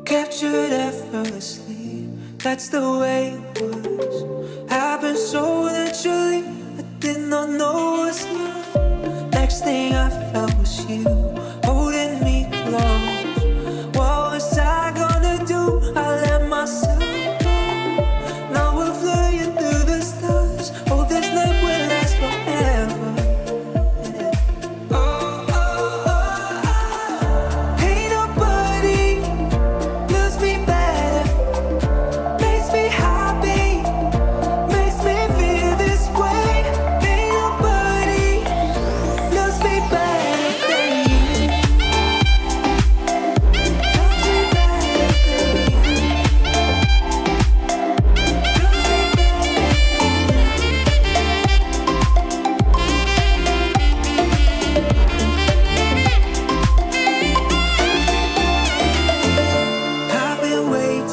Captured effortlessly, that's the way it was. Happened so naturally, I did not know what's love. Next thing I felt was you holding me close. What was I gonna do? I let myself go. Now we're flying through the stars. Oh, this night will last forever.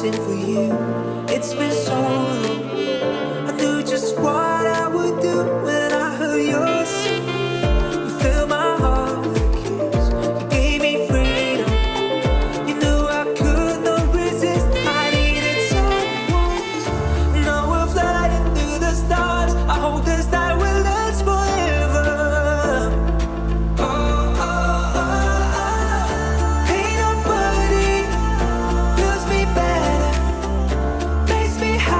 For you, it's been so long. I knew just what I would do when I heard your song. You filled my heart with a kiss. You gave me freedom. You knew I could not resist. I needed someone. Now we're flying through the stars. I hope this night will last forever. Ain't nobody loves me better. Makes me happy.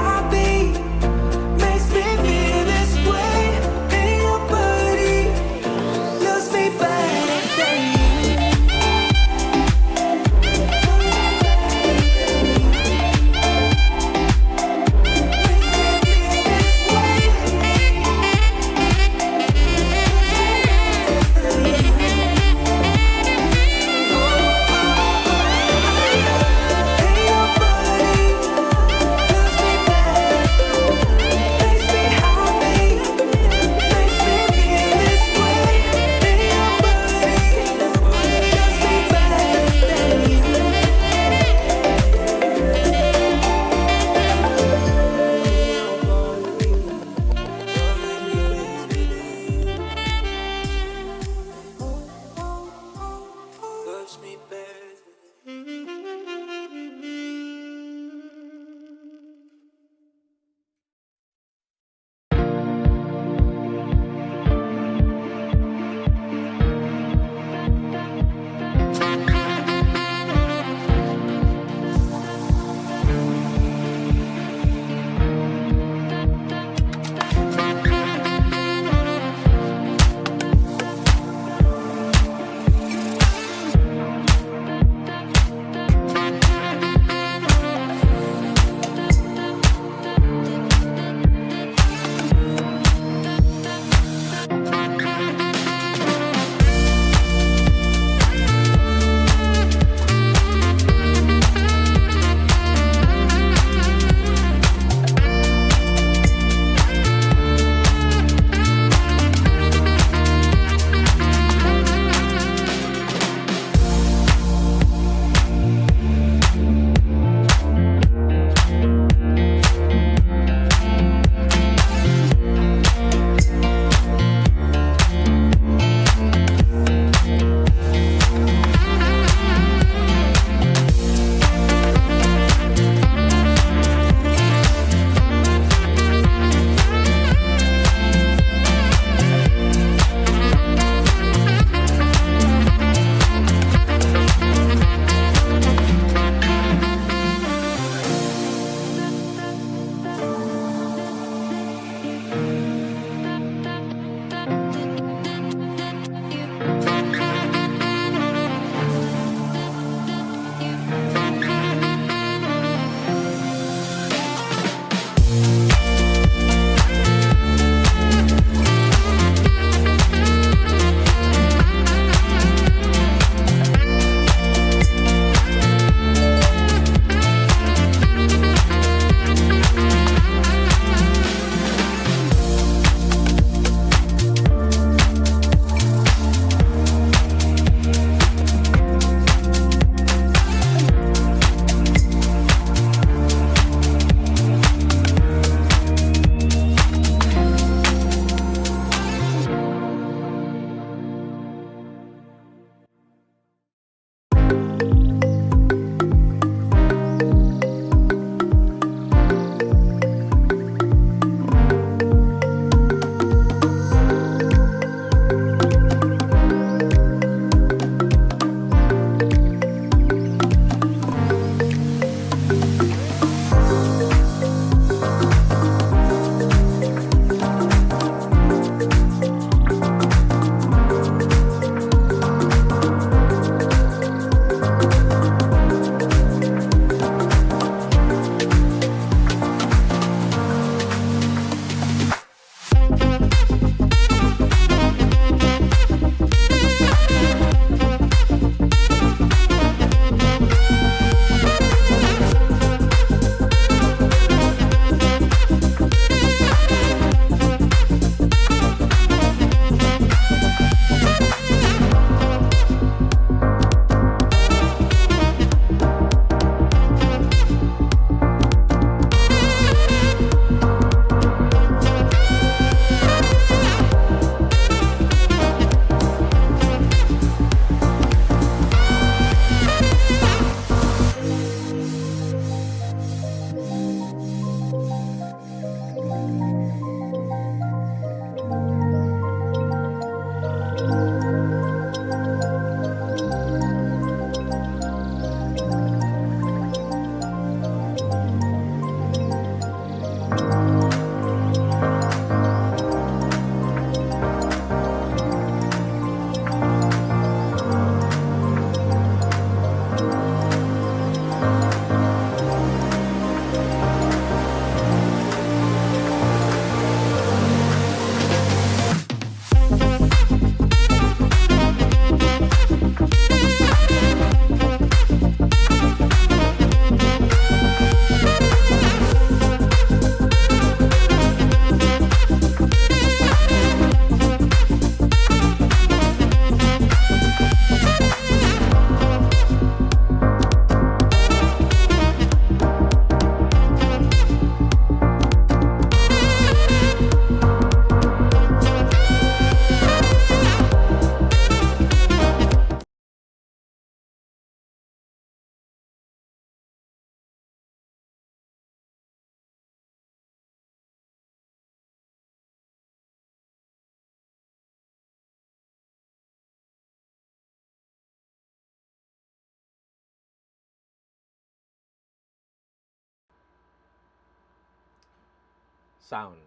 Sound.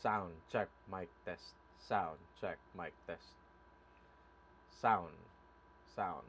Sound check mic test. Sound check mic test. Sound. Sound.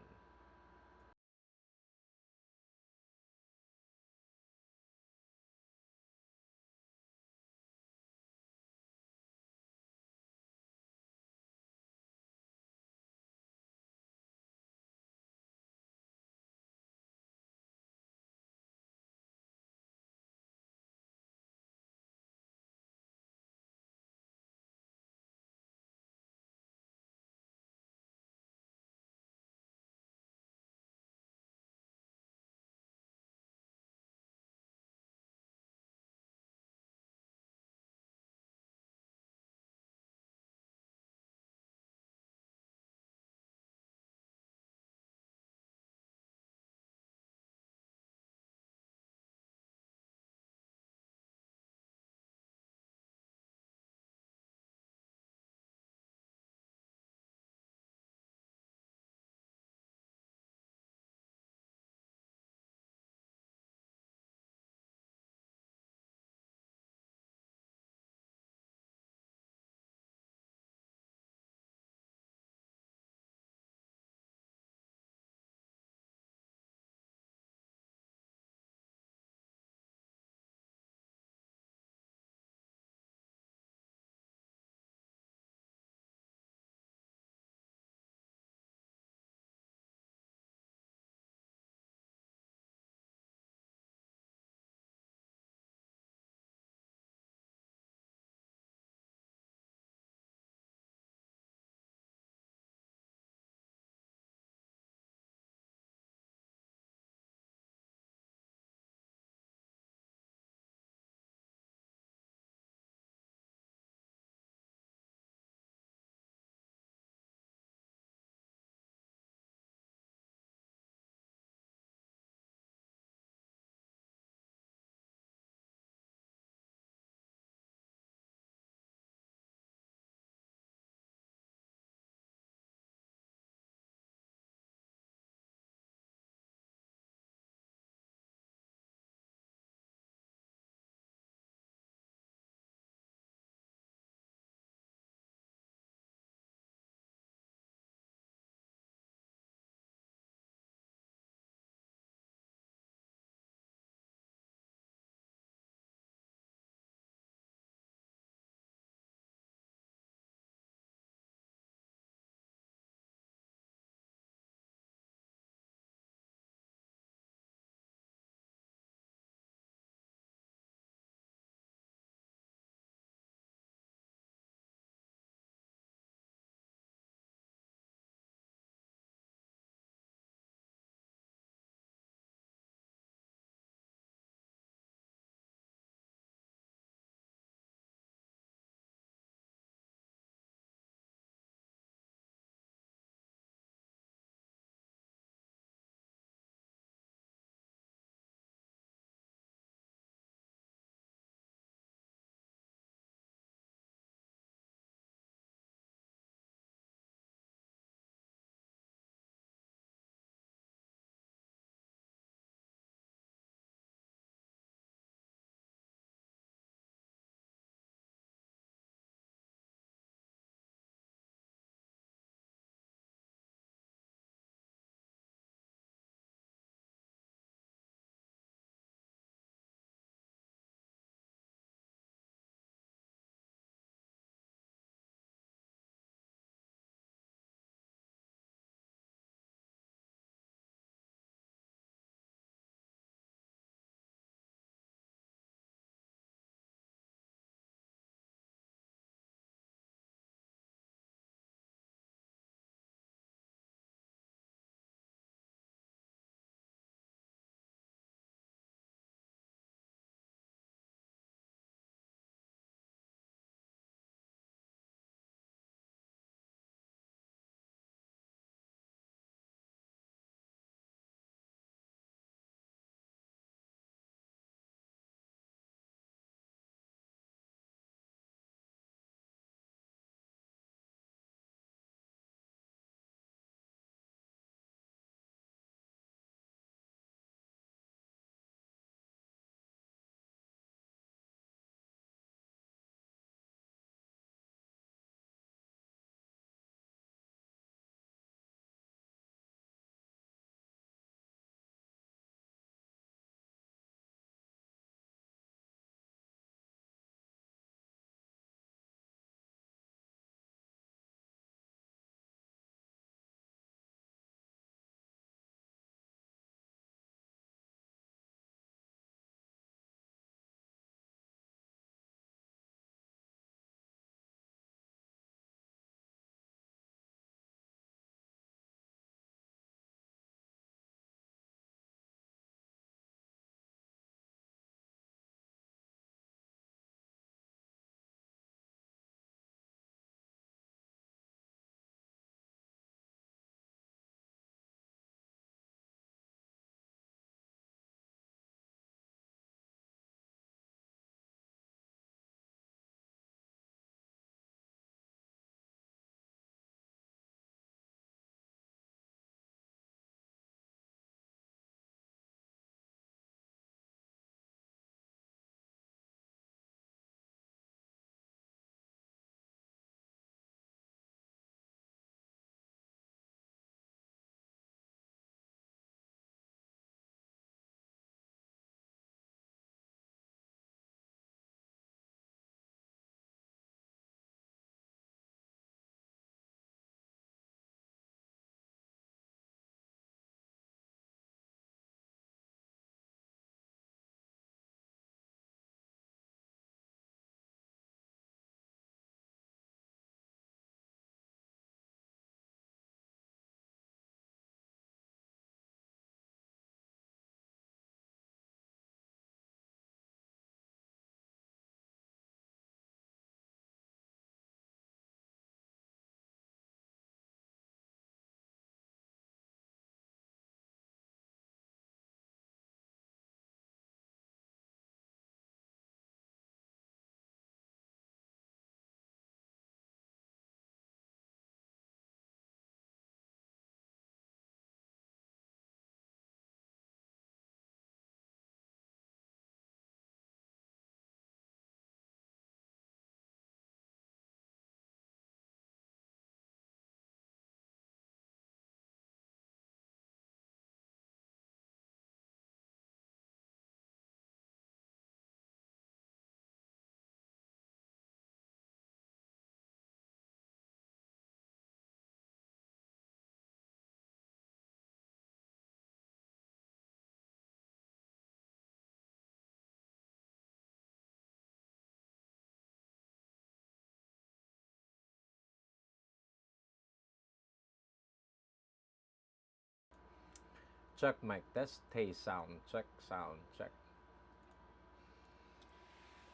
check mic test. Hey, sound check, sound check.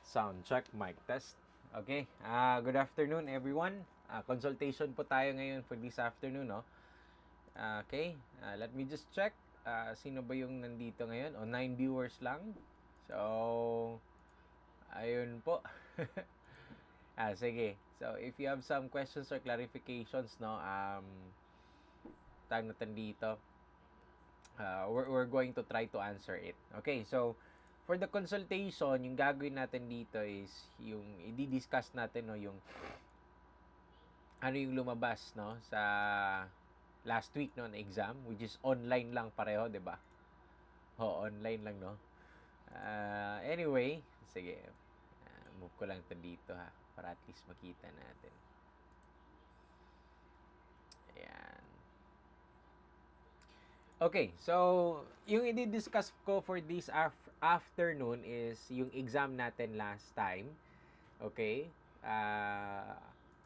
Sound check, mic test. Okay, good afternoon everyone. Consultation po tayo ngayon for this afternoon, no? Okay, let me just check. Sino ba yung nandito ngayon? O, 9 viewers lang. So, ayun po. Sige. So, if you have some questions or clarifications, no, tag natin dito. We're going to try to answer it. Okay, so, for the consultation, yung gagawin natin dito is, yung i-discuss natin, no, yung ano yung lumabas, no, sa last week, no, na exam, which is online lang pareho, 'di ba? Online lang, no. Anyway, sige. Move ko lang 'to dito, ha, para at least makita natin. Ayan. Okay, so yung i-discuss ko for this afternoon is yung exam natin last time. Okay?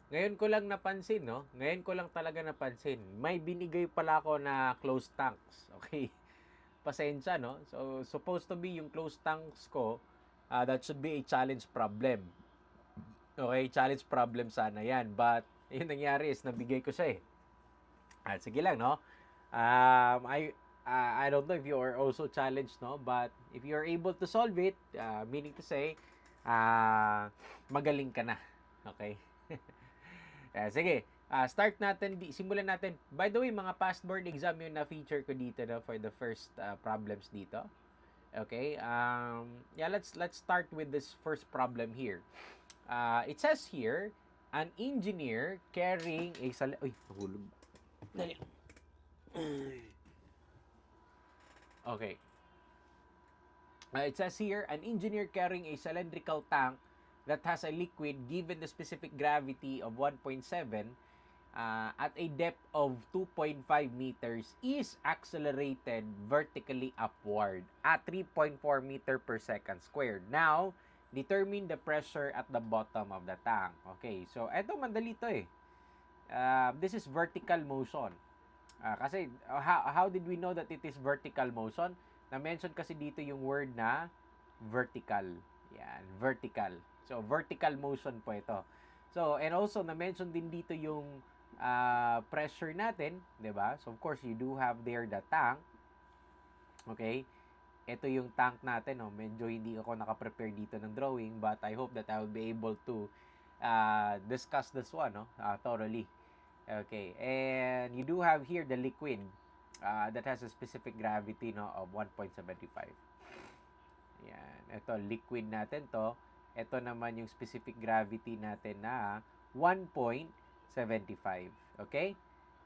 Ngayon ko lang napansin, no? Ngayon ko lang talaga napansin. May binigay pala ako na closed tanks. Okay? Pasensya, no? So, supposed to be yung closed tanks ko, that should be a challenge problem. Okay? Challenge problem sana yan. But, yung nangyari is, nabigay ko siya eh. Sige lang, no? I don't know if you are also challenged, no? But, if you are able to solve it, meaning to say, magaling ka na. Okay? Sige, start natin, simulan natin. By the way, mga past board exam yung na-feature ko dito, no, for the first problems dito. Okay? Yeah, let's start with this first problem here. It says here, an engineer carrying a Uy, nahulog. Dali. Okay. It says here, an engineer carrying a cylindrical tank that has a liquid given the specific gravity of 1.7 at a depth of 2.5 meters is accelerated vertically upward at 3.4 meter per second squared. Now, determine the pressure at the bottom of the tank. Okay, so eto madali to eh. This is vertical motion. Kasi how did we know that it is vertical motion? Na-mention kasi dito yung word na vertical. Yan, vertical. So, vertical motion po ito. So, and also, na-mention din dito yung pressure natin, di ba? So, of course, you do have there the tank. Okay? Ito yung tank natin, no? Medyo hindi ako nakaprepare dito ng drawing, but I hope that I will be able to discuss this one, no? Thoroughly. Okay, and you do have here the liquid that has a specific gravity, no, of 1.75. Yan, ito liquid natin to. Ito naman yung specific gravity natin na 1.75. Okay?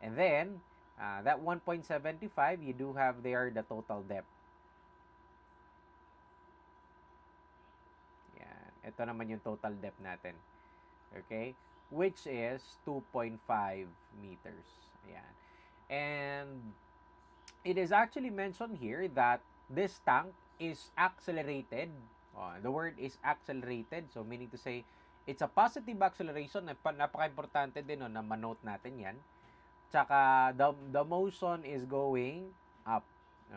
And then that 1.75, you do have there the total depth. Yan, ito naman yung total depth natin. Okay? Which is 2.5 meters. Ayan. And it is actually mentioned here that this tank is accelerated. The word is accelerated. So, meaning to say, it's a positive acceleration. Napaka-importante din, no, na manote natin yan. Tsaka, the motion is going up.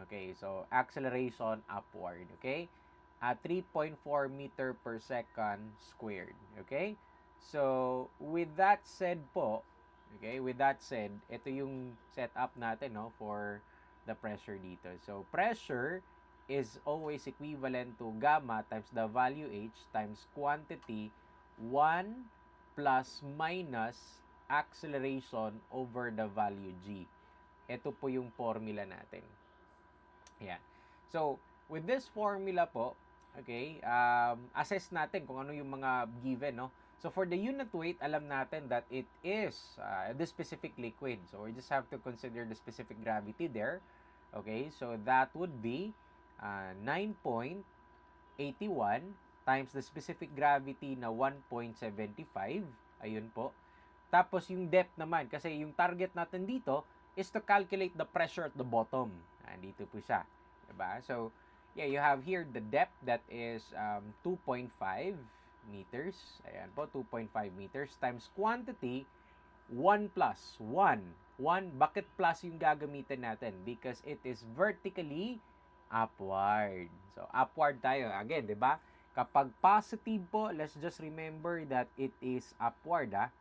Okay, so, acceleration upward. Okay? At 3.4 meter per second squared. Okay? So, with that said po, okay, with that said, ito yung setup natin, no, for the pressure dito. So, pressure is always equivalent to gamma times the value h times quantity 1 plus minus acceleration over the value g. Ito po yung formula natin. Ayan. So, with this formula po, okay, assess natin kung ano yung mga given, no? So, for the unit weight, alam natin that it is the specific liquid. So, we just have to consider the specific gravity there. Okay, so that would be 9.81 times the specific gravity na 1.75. Ayun po. Tapos, yung depth naman, kasi yung target natin dito is to calculate the pressure at the bottom. Dito po siya. Diba? So, yeah, you have here the depth that is 2.5 meters. Ayan po, 2.5 meters times quantity 1 plus 1. bakit plus yung gagamitin natin? Because it is vertically upward. So, upward tayo. Again, di ba? Kapag positive po, let's just remember that it is upward, ha?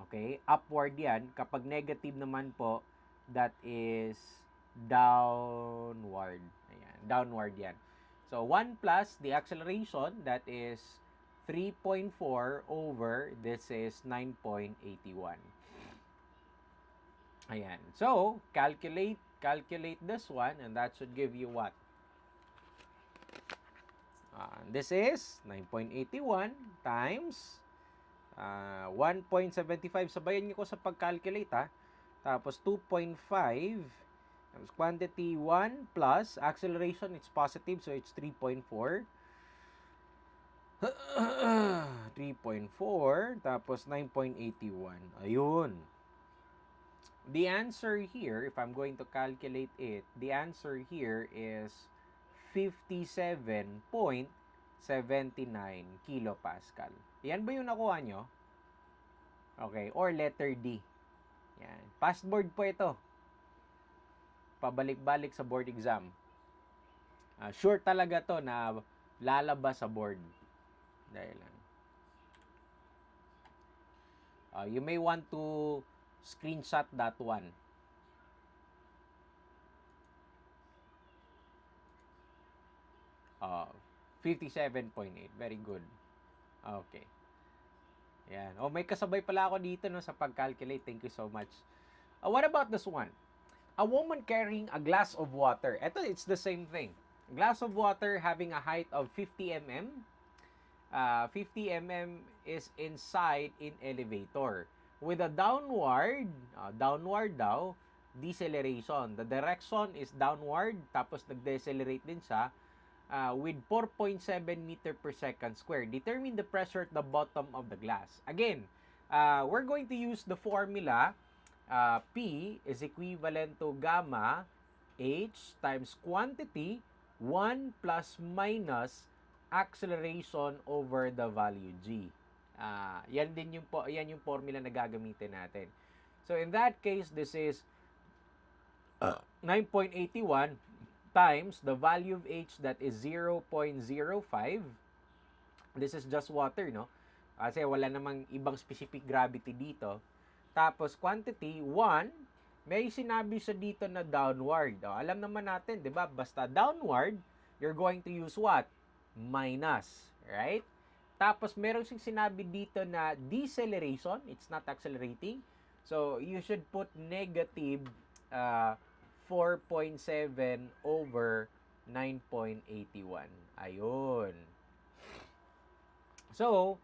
Okay? Upward yan. Kapag negative naman po, that is downward. Ayan. Downward yan. So, 1 plus the acceleration, that is 3.4 over, this is 9.81. Ayan. So, calculate this one, and that should give you what? This is 9.81 times 1.75. Sabayan niyo ko sa pag-calculate, ha. Tapos 2.5 times quantity 1 plus acceleration, it's positive, so it's 3.4. 3.4 tapos 9.81. Ayun. The answer here, if I'm going to calculate it, the answer here is 57.79 kilopascal. Yan ba yung nakuha nyo? Okay, or letter D. Yan. Past board po ito. Pabalik-balik sa board exam. Sure talaga to na lalabas sa board. Dahil lang. You may want to screenshot that one. Uh, 57.8. Very good. Okay. Yan. May kasabay pala ako dito no, sa pag-calculate. Thank you so much. What about this one? A woman carrying a glass of water. Ito, it's the same thing. A glass of water having a height of 50 mm. 50 mm is inside in elevator. With a downward daw, deceleration. The direction is downward, tapos nag-decelerate din siya with 4.7 meter per second square. Determine the pressure at the bottom of the glass. Again, we're going to use the formula P is equivalent to gamma H times quantity 1 plus minus acceleration over the value G. Yan yung formula na gagamitin natin. So in that case, this is 9.81 times the value of H, that is 0.05. This is just water, no? Kasi wala namang ibang specific gravity dito. Tapos quantity 1, may sinabi siya dito na downward. Alam naman natin, 'di ba? Basta downward, you're going to use what? Minus, right? Tapos meron siyang sinabi dito na deceleration, it's not accelerating. So you should put negative 4.7 over 9.81. Ayun. So,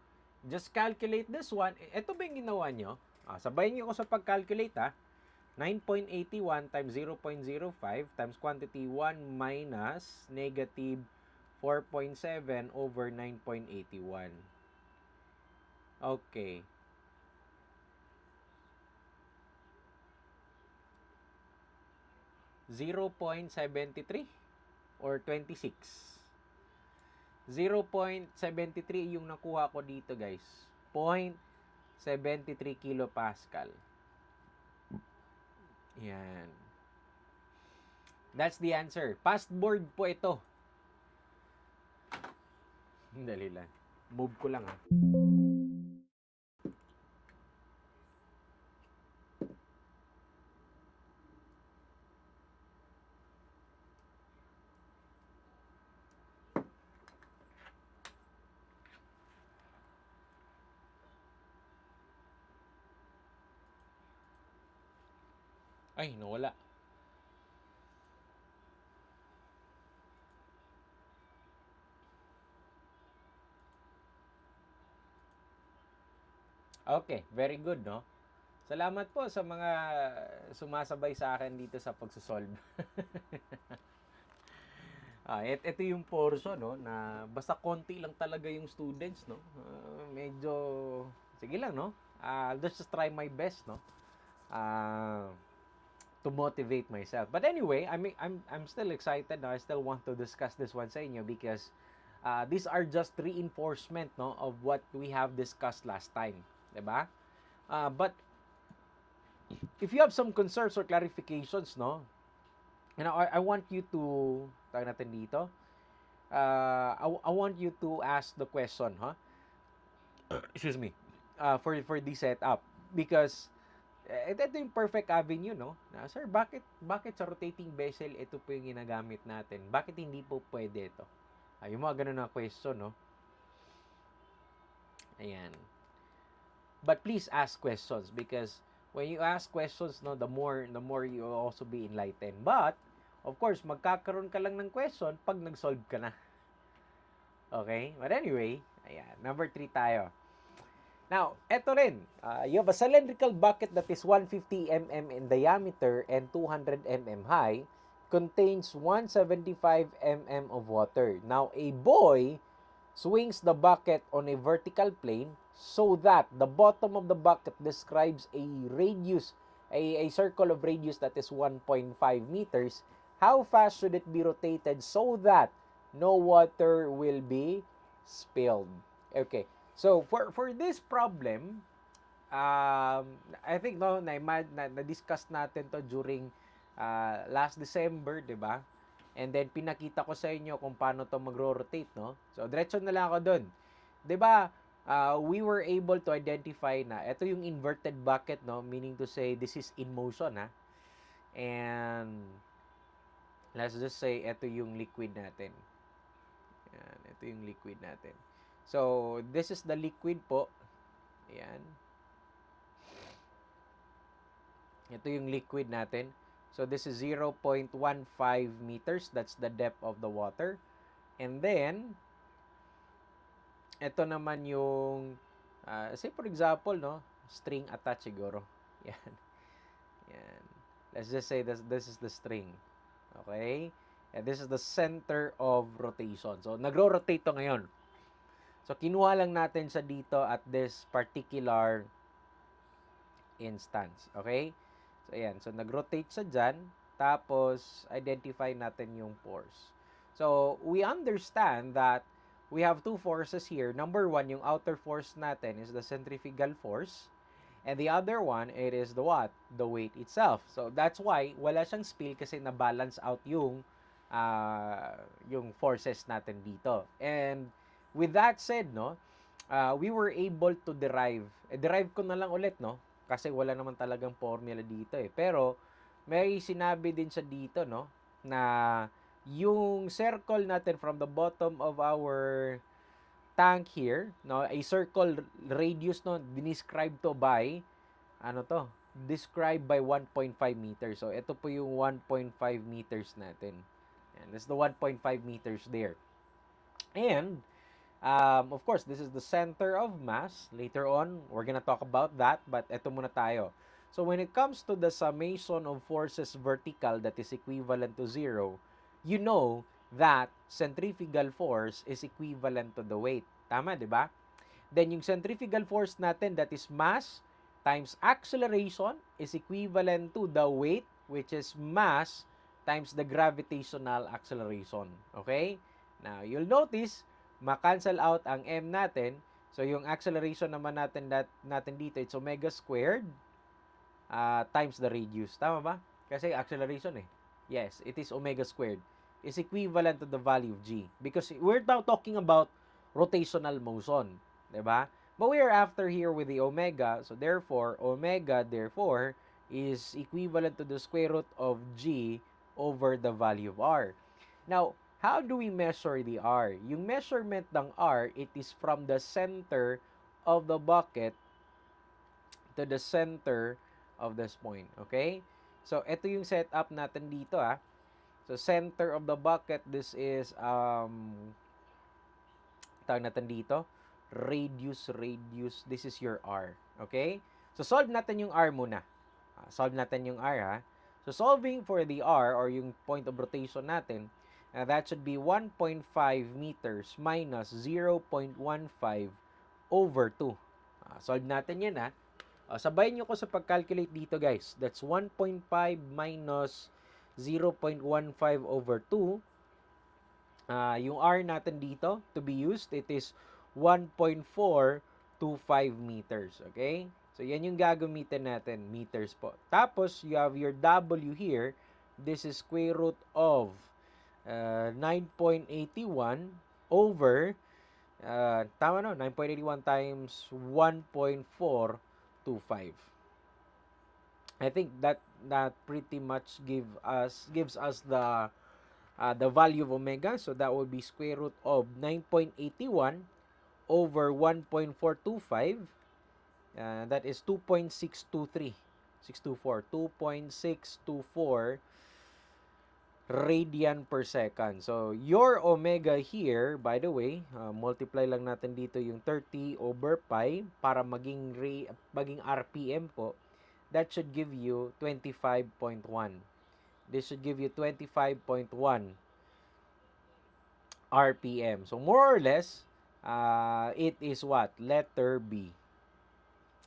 just calculate this one. Ito ba yung ginawa nyo? Sabayin nyo ko sa pag-calculate, ha. 9.81 times 0.05 times quantity 1 minus negative 4.7 over 9.81. Okay. $0.73 or 26. 0.73 yung nakuha ko dito, guys. 0.73 kilopascal. Yan. That's the answer. Past board po ito. Dali lang. Move ko lang, ha. Ay, nawala. Okay, very good, no? Salamat po sa mga sumasabay sa akin dito sa pagsosolve. Ito yung portion, no, na basta konti lang talaga yung students, no? Medyo, sige lang, no? I'll just try my best, no? To motivate myself. But anyway, I'm still excited, no? I still want to discuss this one sa inyo because these are just reinforcement, no, of what we have discussed last time. Diba? But if you have some concerns or clarifications, no, I want you to, tawag natin dito, I want you to ask the question, huh? Excuse me, for this setup. Because, ito yung perfect avenue, no? Na, sir, bakit sa rotating vessel, ito po yung ginagamit natin? Bakit hindi po pwede ito? Yung mga ganun na question, no? Ayan. But please ask questions because when you ask questions, no, the more you will also be enlightened. But of course, magkakaroon ka lang ng question pag nag-solve ka na. Okay? But anyway, ayan, number 3 tayo. Now, eto rin. You have a cylindrical bucket that is 150 mm in diameter and 200 mm high, contains 175 mm of water. Now, a boy swings the bucket on a vertical plane so that the bottom of the bucket describes a radius, a circle of radius that is 1.5 meters. How fast should it be rotated so that no water will be spilled? Okay. So, for this problem, I think no na-discuss natin to during last December, 'di ba? And then pinakita ko sa inyo kung paano to magro-rotate, no? So diretso na lang ako doon. 'Di ba? We were able to identify na ito yung inverted bucket, no? Meaning to say this is in motion, ha? And let's just say ito yung liquid natin. Yan, ito yung liquid natin. So, this is the liquid po. Ayan. Ito yung liquid natin. So, this is 0.15 meters. That's the depth of the water. And then, ito naman yung, say for example, no, string attached siguro. Yan. Yan. Let's just say this is the string. Okay? And this is the center of rotation. So, nagro-rotate to ngayon. So, kinuha lang natin sa dito at this particular instance. Okay? So, ayan. So, nag-rotate sa dyan. Tapos, identify natin yung force. So, we understand that we have two forces here. Number one, yung outer force natin is the centrifugal force. And the other one, it is the what? The weight itself. So, that's why, wala siyang spill kasi na-balance out yung forces natin dito. And, with that said, no, we were able to derive ko na lang ulit, no, kasi wala naman talagang formula dito eh. Pero, may sinabi din siya dito, no, na yung circle natin from the bottom of our tank here, no, a circle radius, no, described to by, described by 1.5 meters. So, ito po yung 1.5 meters natin. And that's the 1.5 meters there. And, of course, this is the center of mass. Later on, we're gonna talk about that. But eto muna tayo. So, when it comes to the summation of forces vertical that is equivalent to 0, you know that centrifugal force is equivalent to the weight. Tama, di ba? Then, yung centrifugal force natin, that is mass times acceleration, is equivalent to the weight, which is mass times the gravitational acceleration. Okay? Now, you'll notice, ma-cancel out ang m natin. So, yung acceleration naman natin dito, it's omega squared times the radius. Tama ba? Kasi acceleration eh. Yes, it is omega squared. Is equivalent to the value of g. Because we're now talking about rotational motion. Diba? But we are after here with the omega. So, therefore, omega, is equivalent to the square root of g over the value of r. Now, how do we measure the R? Yung measurement ng R, it is from the center of the bucket to the center of this point. Okay? So, ito yung setup natin dito, ah. So, center of the bucket, this is, tawag natin dito, radius, this is your R. Okay? So, solve natin yung R muna. Solve natin yung R, ha? So, solving for the R, or yung point of rotation natin, that should be 1.5 meters minus 0.15 over 2. Solve natin yan, ha. Sabayin nyo ko sa pag-calculate dito, guys. That's 1.5 minus 0.15 over 2. Yung R natin dito, to be used, it is 1.425 meters. Okay? So, yan yung gagamitin natin, meters po. Tapos, you have your W here. This is square root of 9.81 over, tama no, 9.81 times 1.425. I think that pretty much gives us the value of omega. So, that would be square root of 9.81 over 1.425. That is 2.624 radian per second. So, your omega here, by the way, multiply lang natin dito yung 30 over pi para maging RPM po. That should give you 25.1. This should give you 25.1 RPM. So, more or less, it is what? Letter B.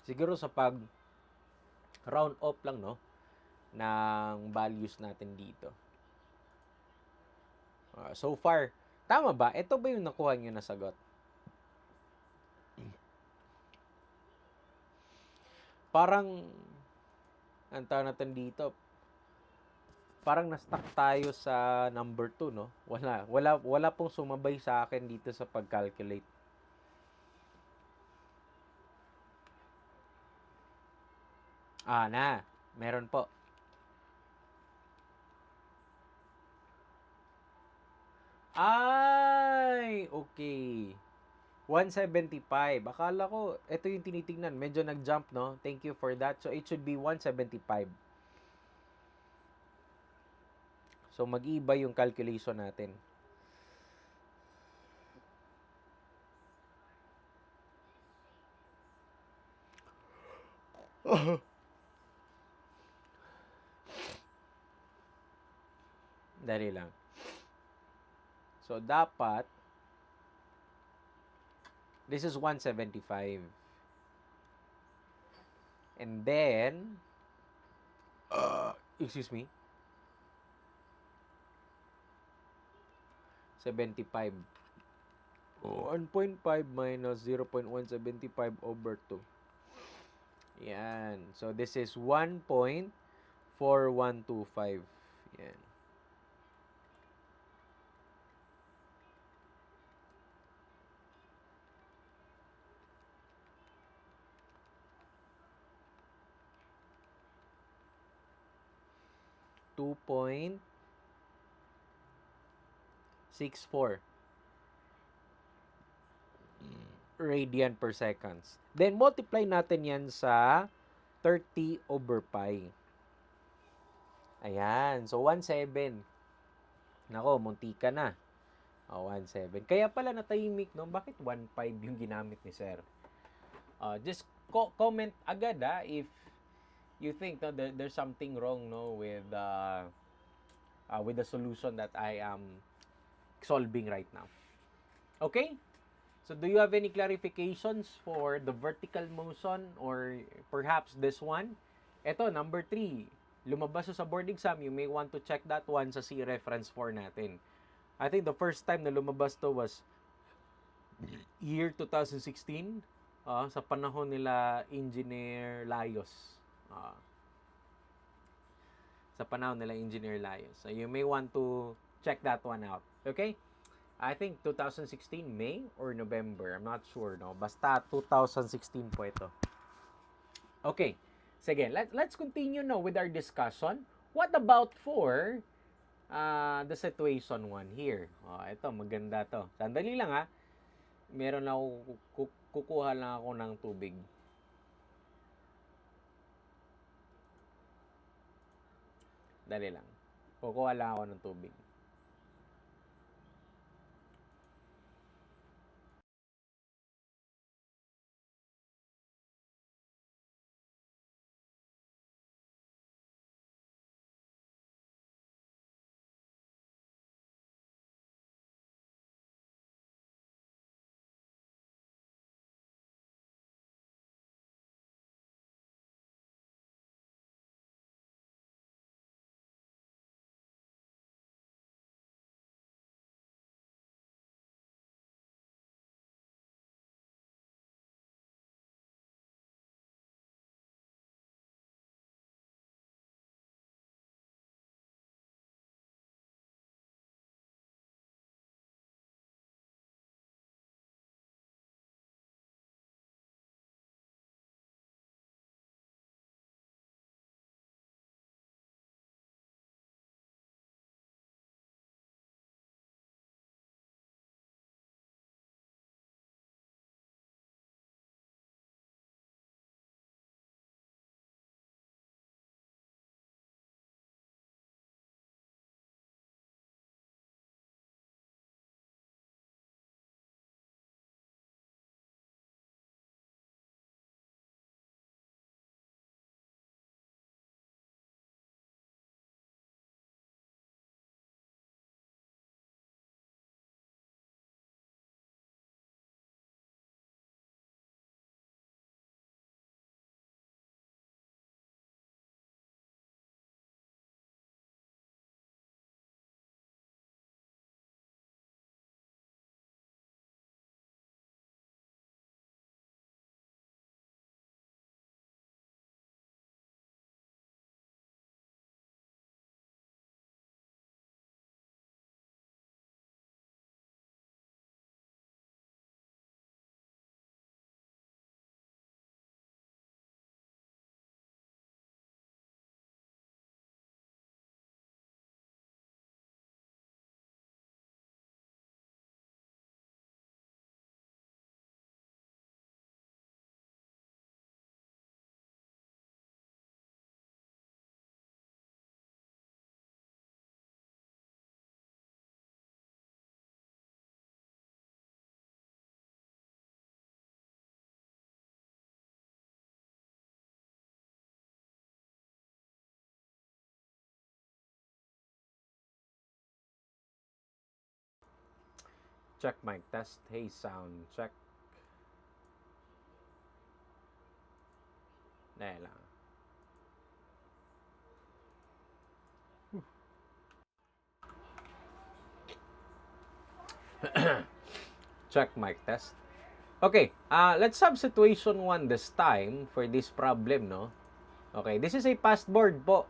Siguro sa pag round off lang, no, ng values natin dito. So far, tama ba? Ito ba yung nakuha nyo na sagot? Parang, ang tawag natin dito, parang na-stuck tayo sa number 2, no? Wala pong sumabay sa akin dito sa pag-calculate. Meron po. Ay, okay. 175. Akala ko, ito yung tinitingnan. Medyo nag-jump, no? Thank you for that. So, it should be 175. So, mag-iba yung calculation natin. Dali lang. So, dapat, this is 175. And then, excuse me, 75. 1.5 minus 0.175 over 2. Yan. So, this is 1.4125. Yan. .64 radian per seconds. Then, multiply natin yan sa 30 over pi. Ayan. So, 1.7. Nako, munti ka na. 1.7. Kaya pala natahimik, no? Bakit 1.5 yung ginamit ni Sir? Just comment agad, if you think no, there's something wrong, no, with the solution that I am solving right now. Okay? So, do you have any clarifications for the vertical motion or perhaps this one? Ito, number 3. Lumabas sa board exam. You may want to check that one sa C-reference 4 natin. I think the first time na lumabas to was year 2016 sa panahon nila Engineer Layos. Sa panahon nila Engineer Layos. So, you may want to check that one out. Okay? I think 2016 May or November. I'm not sure, no? Basta 2016 po ito. Okay. Sige, let's continue now with our discussion. What about for the situation 1 here? Ito, maganda to. Sandali lang, meron ako, kukuha lang ako ng tubig. Dali lang. Kukuha lang ako ng tubig. Check mic test. Hey, sound check. Dahil lang. Check mic test. Okay, let's have situation 1 this time for this problem, no? Okay, this is a pasteboard po.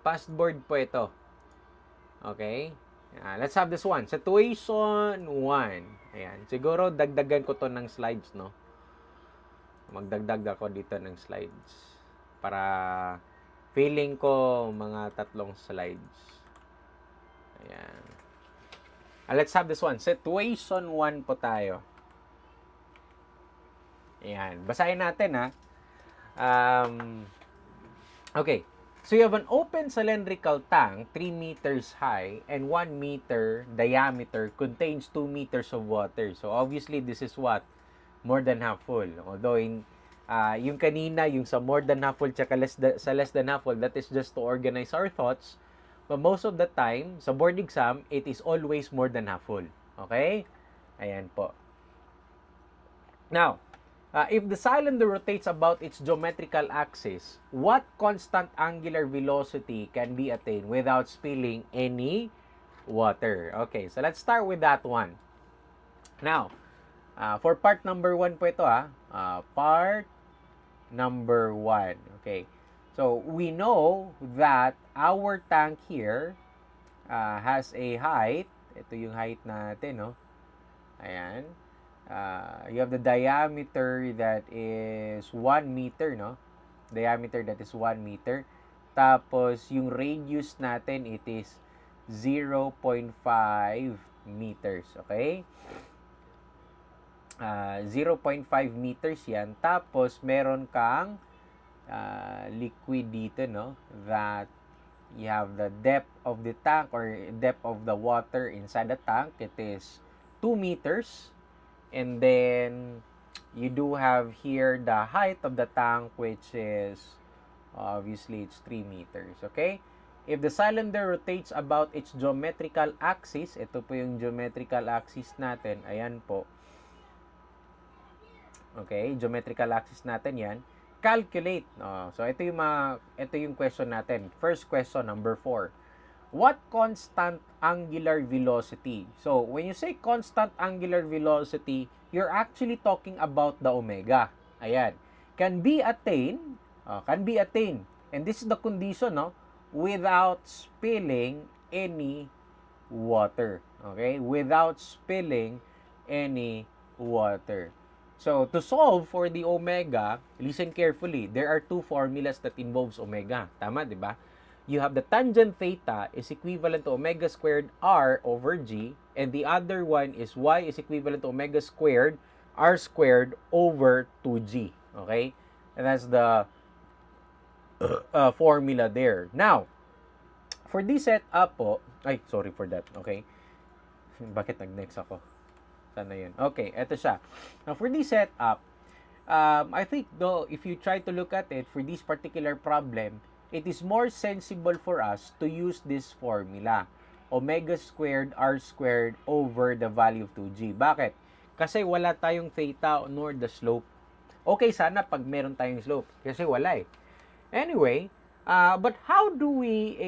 Pasteboard po ito. Okay? Let's have this one. Situation 1. Ayan. Siguro, dagdagan ko to ng slides, no? Magdagdag ako dito ng slides. Para feeling ko mga 3 slides. Ayan. Let's have this one. Situation 1 po tayo. Ayan. Basahin natin, ha? Okay. So, you have an open cylindrical tank, 3 meters high, and 1 meter diameter, contains 2 meters of water. So, obviously, this is what? More than half full. Although, yung kanina, yung sa more than half full, tsaka sa less than half full, that is just to organize our thoughts. But most of the time, sa board exam, it is always more than half full. Okay? Ayan po. Now, if the cylinder rotates about its geometrical axis, what constant angular velocity can be attained without spilling any water? Okay, so let's start with that one. Now, for part number 1 po ito, part number 1. Okay, so we know that our tank here has a height. Ito yung height natin, no? Ayan. You have the diameter that is 1 meter, no? Diameter that is 1 meter. Tapos, yung radius natin, it is 0.5 meters, okay? 0.5 meters yan. Tapos, meron kang liquid dito, no? That you have the depth of the tank or depth of the water inside the tank. It is 2 meters. And then, you do have here the height of the tank, which is, obviously, it's 3 meters. Okay? If the cylinder rotates about its geometrical axis, ito po yung geometrical axis natin. Ayan po. Okay? Geometrical axis natin yan. Calculate. So, ito yung question natin. First question, number 4. What constant angular velocity? So, when you say constant angular velocity, you're actually talking about the omega. Ayan. Can be attained. And this is the condition, no? Without spilling any water. Okay? Without spilling any water. So, to solve for the omega, listen carefully. There are 2 formulas that involves omega. Tama, di ba? You have the tangent theta is equivalent to omega squared r over g, and the other one is y is equivalent to omega squared r squared over 2g. Okay? And that's the formula there. Now, for this setup po, sorry for that. Okay? Bakit nag-next ako? Sana yun. Okay, eto siya. Now, for this setup, I think though, if you try to look at it, for this particular problem, it is more sensible for us to use this formula. Omega squared r squared over the value of 2g. Bakit? Kasi wala tayong theta nor the slope. Okay sana pag meron tayong slope. Kasi wala eh. Anyway, but how do we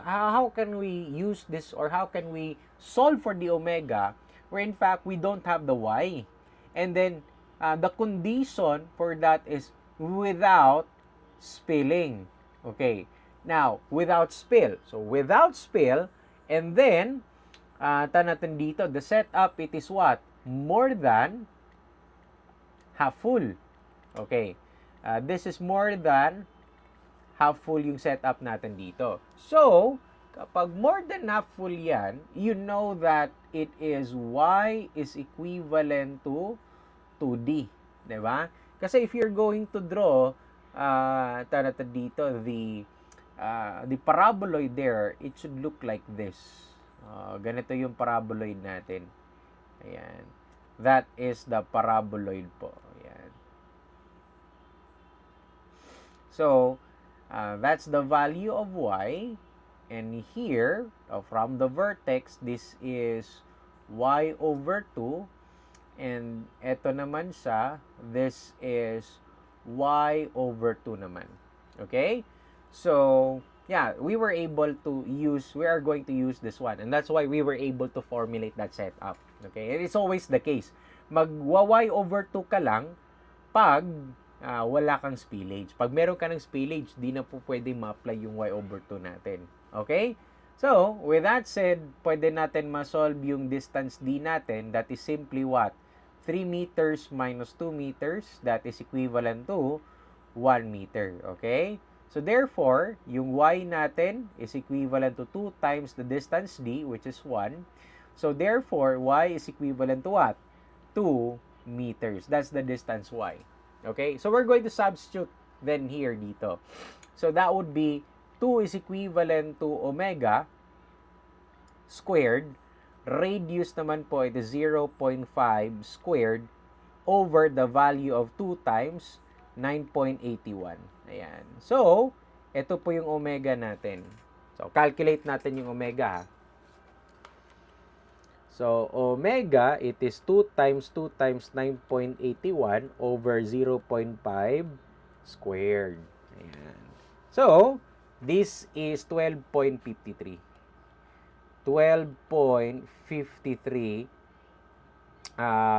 how can we use this or how can we solve for the omega where in fact we don't have the y? And then, the condition for that is without spilling. Okay. Now, without spill. So, without spill, and then, natin dito, the setup, it is what? More than half full. Okay. This is more than half full yung setup natin dito. So, kapag more than half full yan, you know that it is y is equivalent to 2d. Diba? Kasi if you're going to draw, dito, the paraboloid there, it should look like this. Ganito yung paraboloid natin. Ayan. That is the paraboloid po. Ayan. So, that's the value of y. And here, from the vertex, this is y over 2. And ito naman siya, this is y over 2 naman. Okay? So, yeah, we are going to use this one. And that's why we were able to formulate that setup. Okay? And it's always the case. Magwa-y over 2 ka lang pag wala kang spillage. Pag meron ka ng spillage, di na po pwede ma-apply yung y over 2 natin. Okay? So, with that said, pwede natin ma-solve yung distance d natin. That is simply what? 3 meters minus 2 meters, that is equivalent to 1 meter. Okay? So, therefore, yung y natin is equivalent to 2 times the distance d, which is 1. So, therefore, y is equivalent to what? 2 meters. That's the distance y. Okay? So, we're going to substitute then here dito. So, that would be 2 is equivalent to omega squared. Radius naman po, it is 0.5 squared over the value of 2 times 9.81. Ayan. So, ito po yung omega natin. So, calculate natin yung omega. So, omega, it is 2 times 9.81 over 0.5 squared. Ayan. So, this is 12.53. 12.53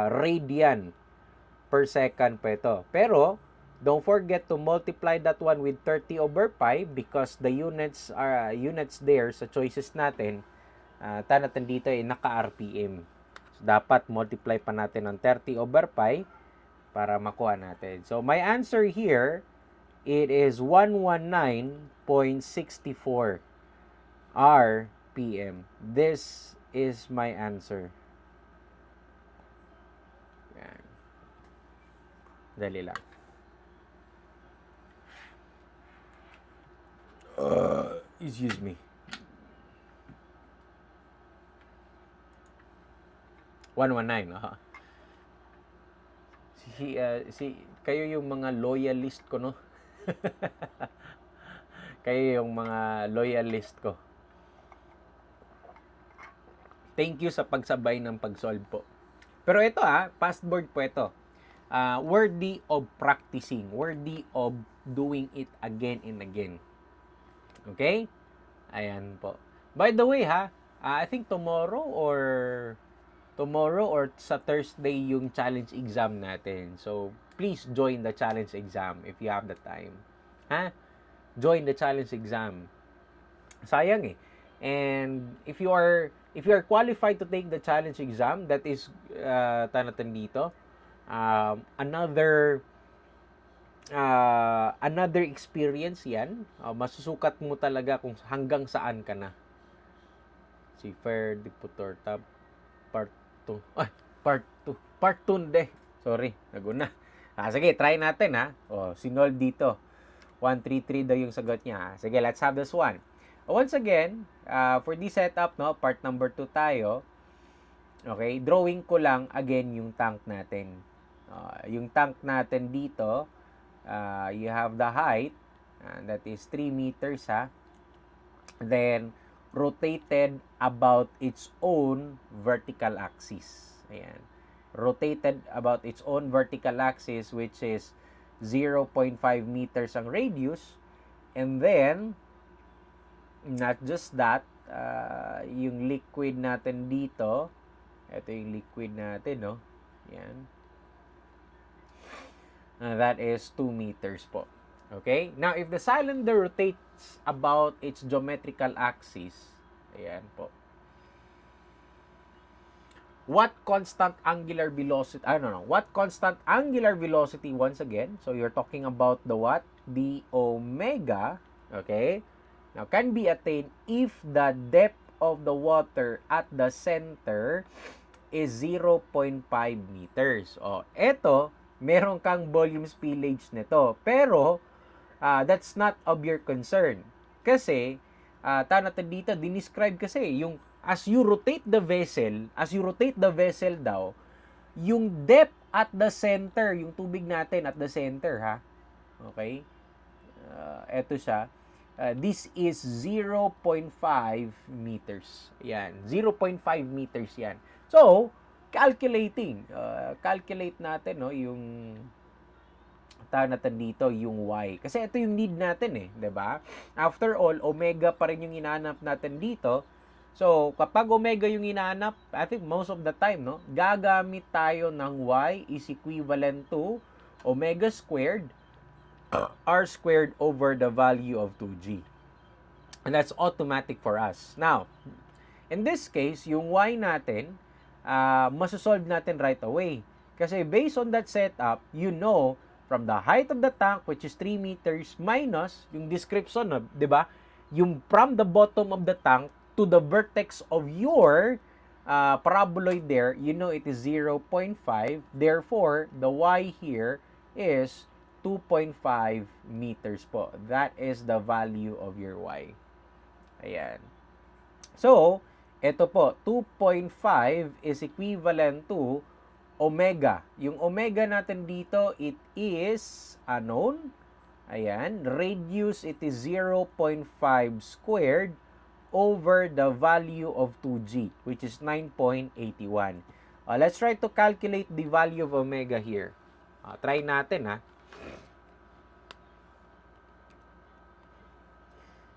radian per second po ito. Pero, don't forget to multiply that one with 30 over pi because the units there sa choices natin, natin dito ay naka-RPM. So, dapat multiply pa natin ng 30 over pi para makuha natin. So, my answer here, it is 119.64 RPM. This is my answer. Yan. Dali lang. Excuse me. 119, kayo yung mga loyalist ko, no? Kayo yung mga loyalist ko. Thank you sa pagsabay ng pag-solve po. Pero ito past board po ito. Worthy of practicing. Worthy of doing it again and again. Okay? Ayan po. By the way I think tomorrow or sa Thursday yung challenge exam natin. So, please join the challenge exam if you have the time. Join the challenge exam. Sayang And if you are qualified to take the challenge exam, that is tanatan dito, another experience yan. Masusukat mo talaga kung hanggang saan ka na. Si Fair Deputor Tab Part 2. Part 2 de. Sorry, naguna. Sige, try natin sinol dito. 133 daw yung sagot niya. Sige, let's have this one. Once again, for this setup, part number 2 tayo. Okay, drawing ko lang again yung tank natin. Yung tank natin dito, you have the height, that is 3 meters Then, rotated about its own vertical axis. Ayan. Rotated about its own vertical axis, which is 0.5 meters ang radius. And then, not just that, yung liquid natin dito, ito yung liquid natin, no? Yan. That is 2 meters po. Okay? Now, if the cylinder rotates about its geometrical axis, ayan po. What constant angular velocity, what constant angular velocity once again? So, you're talking about the what? The omega, okay? Now, can be attained if the depth of the water at the center is 0.5 meters. Eto, meron kang volume spillage nito. Pero, that's not of your concern. Kasi, natin dito, dinescribe kasi, yung as you rotate the vessel daw, yung depth at the center, yung tubig natin at the center, Okay? Eto siya. This is 0.5 meters. Yan, 0.5 meters yan. So, calculate natin, no, yung tawag natin dito, yung y. Kasi ito yung need natin eh, 'di ba? After all, omega pa rin yung hinahanap natin dito. So, kapag omega yung hinahanap, I think most of the time, no, gagamit tayo ng y is equivalent to omega squared r squared over the value of 2g. And that's automatic for us. Now, in this case, yung y natin, masosolve natin right away. Kasi based on that setup, you know, from the height of the tank, which is 3 meters, minus yung description, di ba? Yung from the bottom of the tank to the vertex of your paraboloid there, you know it is 0.5. Therefore, the y here is 2.5 meters po. That is the value of your y. Ayan. So, ito po, 2.5 is equivalent to omega. Yung omega natin dito, it is unknown. Ayan. Radius, it is 0.5 squared over the value of 2g, which is 9.81. Let's try to calculate the value of omega here. Try natin, ha.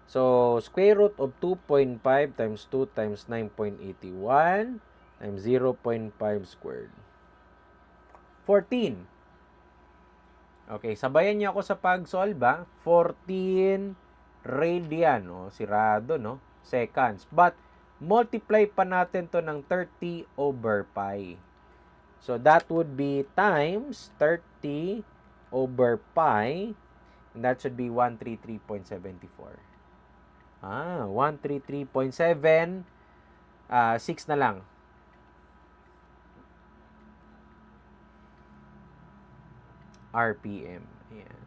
So, square root of 2.5 times 2 times 9.81 times 0.5 squared. 14. Okay, sabayan niyo ako sa pag-solve, ha. 14 radian, sirado, no? Seconds. But, multiply pa natin to ng 30 over pi. So, that would be times 30 over pi. And that should be 133.74. 133.7. 6 na lang. RPM. Ayan.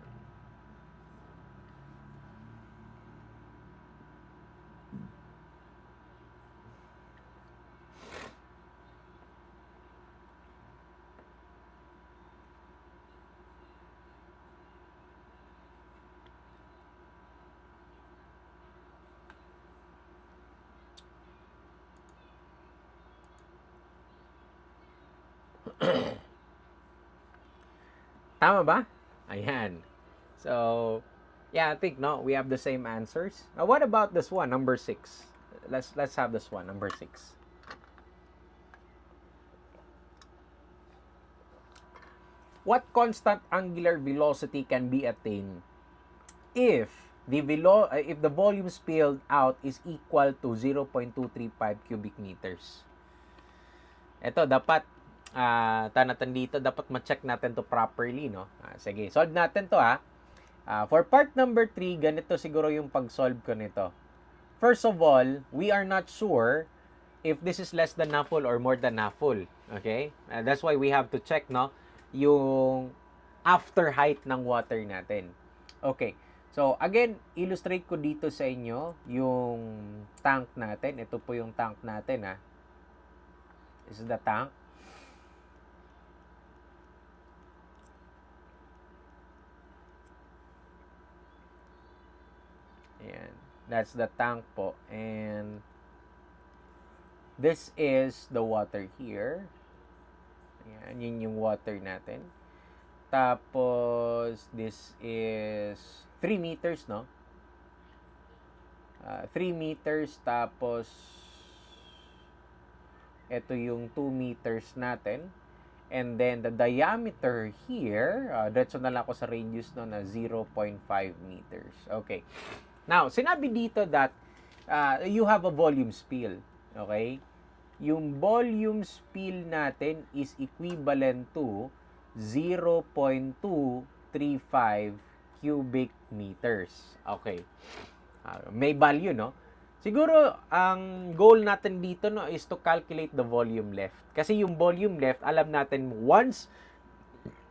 Tama ba? Ayan. So, yeah, I think, no, we have the same answers. Now, what about this one, number 6? Let's have this one, number 6. What constant angular velocity can be attained if the volume spilled out is equal to 0.235 cubic meters? Ito, dapat tanatan dito, dapat ma-check natin to properly, no? Sige, solve natin to, ha. For part number 3, ganito siguro yung pag-solve ko nito. First of all, we are not sure if this is less than half full or more than half full. Okay? That's why we have to check, no, yung after height ng water natin. Okay. So, again, illustrate ko dito sa inyo yung tank natin. Ito po yung tank natin, ha. This is the tank. Ayan. That's the tank po. And this is the water here. Ayan. Yun yung water natin. Tapos, this is 3 meters, no? 3 meters. Tapos, ito yung 2 meters natin. And then, the diameter here, diretso na lang ako sa radius, no, na 0.5 meters. Okay. Now, sinabi dito that you have a volume spill. Okay? Yung volume spill natin is equivalent to 0.235 cubic meters. Okay. May value, no? Siguro, ang goal natin dito, no, is to calculate the volume left. Kasi yung volume left, alam natin, once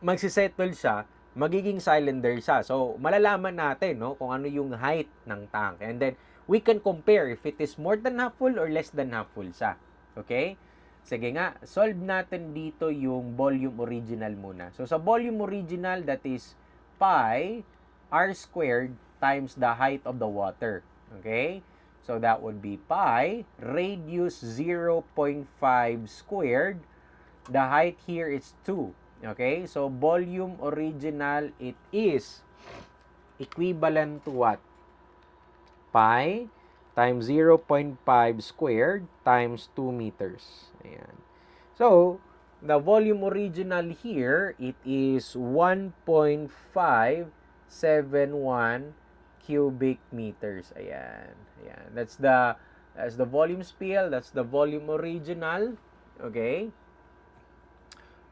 magsisettle siya, magiging cylinder siya. So, malalaman natin, no, kung ano yung height ng tank. And then, we can compare if it is more than half full or less than half full siya. Okay? Sige nga, solve natin dito yung volume original muna. So, sa volume original, that is pi r squared times the height of the water. Okay? So that would be pi. Radius 0.5 squared. The height here is 2. Okay? So volume original, it is equivalent to what? Pi times 0.5 squared times 2 meters. Ayan. So, the volume original here, it is 1.571 cubic meters. Ayan. Ayan. That's the volume spill. That's the volume original. Okay?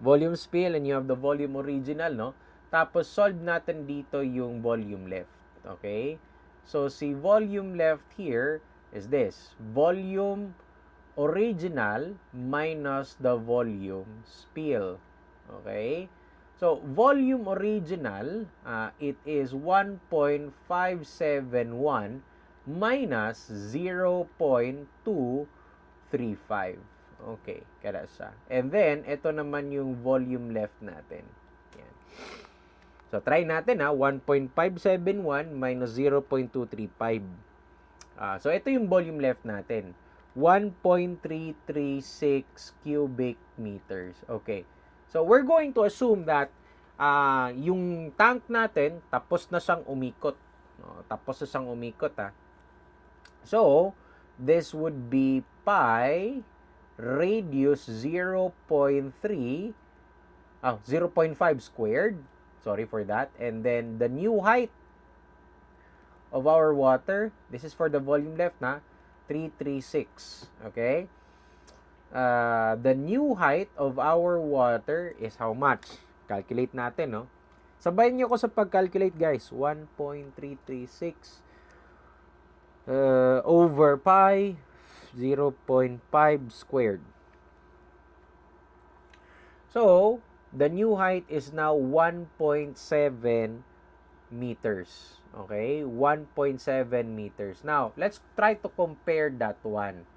Volume spill and you have the volume original, no? Tapos, solve natin dito yung volume left. Okay? So, si volume left here is this. Volume original minus the volume spill. Okay? So, volume original, it is 1.571 minus 0.235. Okay, kada siya. And then, ito naman yung volume left natin. Yan. So, try natin 1.571 minus 0.235. So, ito yung volume left natin. 1.336 cubic meters. Okay. So, we're going to assume that yung tank natin, tapos na siyang umikot. No? Tapos na siyang umikot, So, this would be pi radius 0.5 squared. Sorry for that. And then, the new height of our water, this is for the volume left, 336. Okay? The new height of our water is how much? Calculate natin, no? Sabayan niyo ko sa pag-calculate, guys. 1.336 over pi 0.5 squared. So, the new height is now 1.7 meters. Okay? 1.7 meters. Now, let's try to compare that one.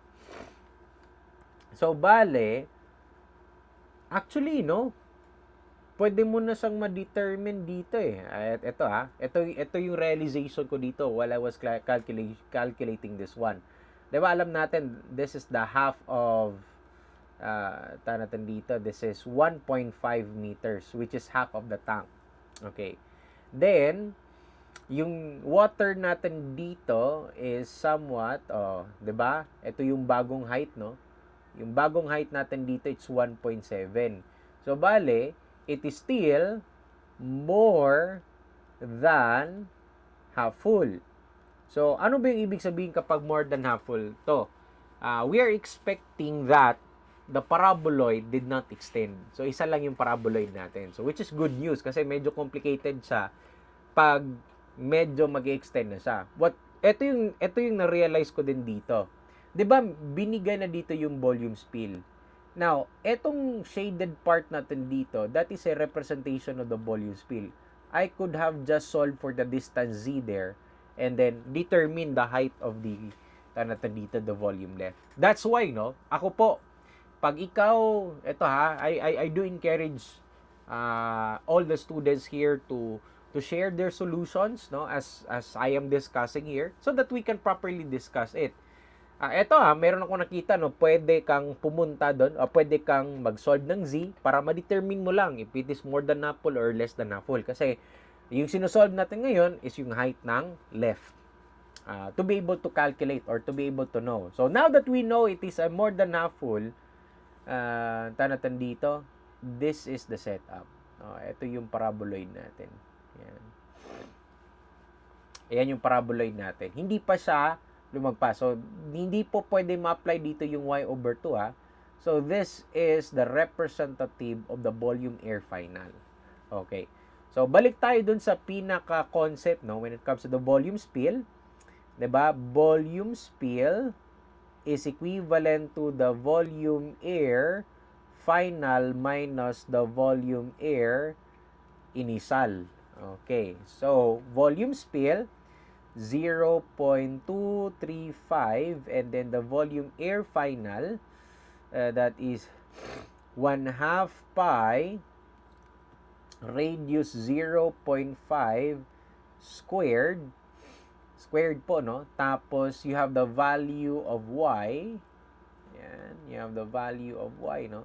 So, bale, actually, no? Pwede mo na siyang ma-determine dito eh. At ito ito yung realization ko dito while I was calculating this one. Diba alam natin, this is the half of, natin dito, this is 1.5 meters, which is half of the tank. Okay. Then, yung water natin dito is somewhat, diba? Ito yung bagong height, no? Yung bagong height natin dito, it's 1.7. So, bale, it is still more than half full. So, ano ba yung ibig sabihin kapag more than half full? To, we are expecting that the paraboloid did not extend. So, isa lang yung paraboloid natin. So, which is good news kasi medyo complicated siya pag medyo mag-extend na siya. Ito yung na-realize ko din dito. 'Di ba binigay na dito yung volume spill. Now, etong shaded part natin dito, that is a representation of the volume spill. I could have just solved for the distance z there and then determine the height of the natin dito, the volume left. That's why, no? Ako po, pag ikaw, I do encourage all the students here to share their solutions, no, as I am discussing here, so that we can properly discuss it. Meron ako nakita, no, pwede kang pumunta doon, o pwede kang mag-solve ng z para ma-determine mo lang if it is more than half full or less than half full. Kasi yung sinusolve natin ngayon is yung height ng left. To be able to calculate or to be able to know. So now that we know it is a more than half full, natin dito, this is the setup. Ito yung paraboloid natin. Yan. Ayan yung paraboloid natin. Hindi pa siya lumagpas. So, hindi po pwede ma-apply dito yung y over 2, So, this is the representative of the volume air final. Okay. So, balik tayo dun sa pinaka-concept, no, when it comes to the volume spill. 'Di ba? Volume spill is equivalent to the volume air final minus the volume air initial. Okay. So, volume spill 0.235 and then the volume air final that is 1/2 pi radius 0.5 squared Squared po, no? Tapos, you have the value of y. Yan. You have the value of y, no?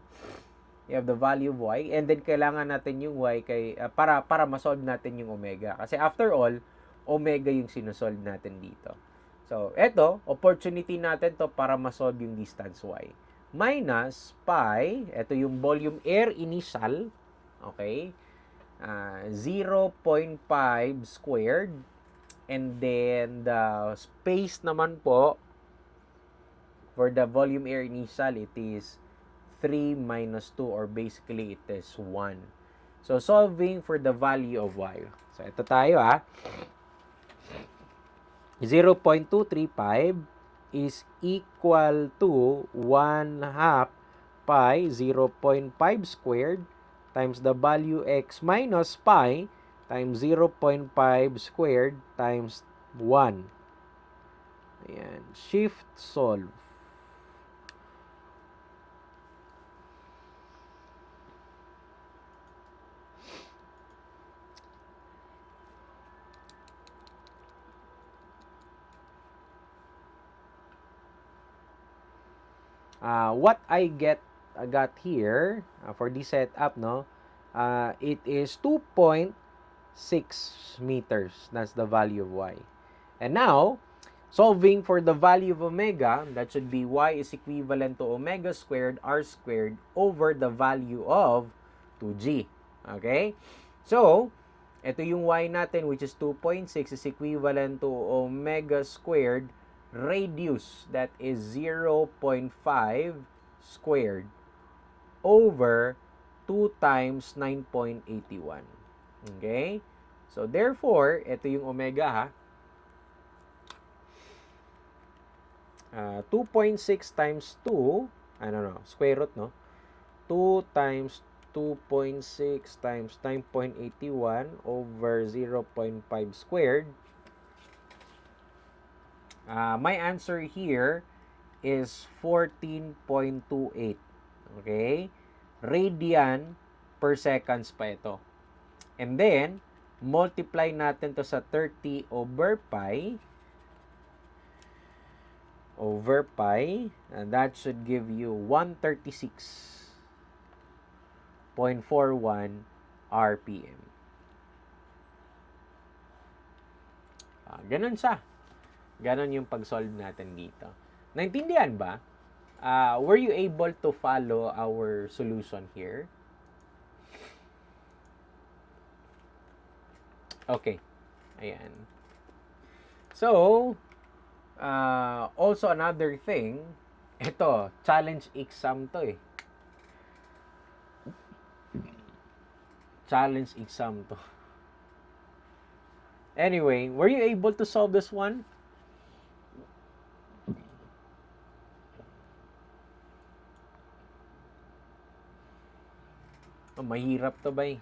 You have the value of y. And then, kailangan natin yung y para masolve natin yung omega. Kasi after all, omega yung sinusolve natin dito. So, eto, opportunity natin to para masolve yung distance y. Minus pi, eto yung volume air initial, okay? 0.5 squared. And then, the space naman po, for the volume air initial, it is 3 minus 2, or basically, it is 1. So, solving for the value of y. So, ito tayo 0.235 is equal to 1 half pi 0.5 squared times the value x minus pi times 0.5 squared times 1. Ayan. Shift solve. What I got here for this setup, no? It is 2.6 meters. That's the value of y. And now, solving for the value of omega, that should be y is equivalent to omega squared r squared over the value of 2g. Okay? So, ito yung y natin, which is 2.6, is equivalent to omega squared radius, that is 0.5 squared over 2 times 9.81. Okay? So, therefore, ito yung omega 2.6 times 2, square root, no? 2 times 2.6 times 9.81 over 0.5 squared. My answer here is 14.28. Okay? Radian per seconds pa ito. And then, multiply natin to sa 30 over pi. And that should give you 136.41 RPM. Ganun siya. Ganon yung pag-solve natin dito. Naintindihan ba? Were you able to follow our solution here? Okay. Ayan. So, also another thing, ito, challenge exam to eh. Challenge exam to. Anyway, were you able to solve this one? Mahirap to ba eh.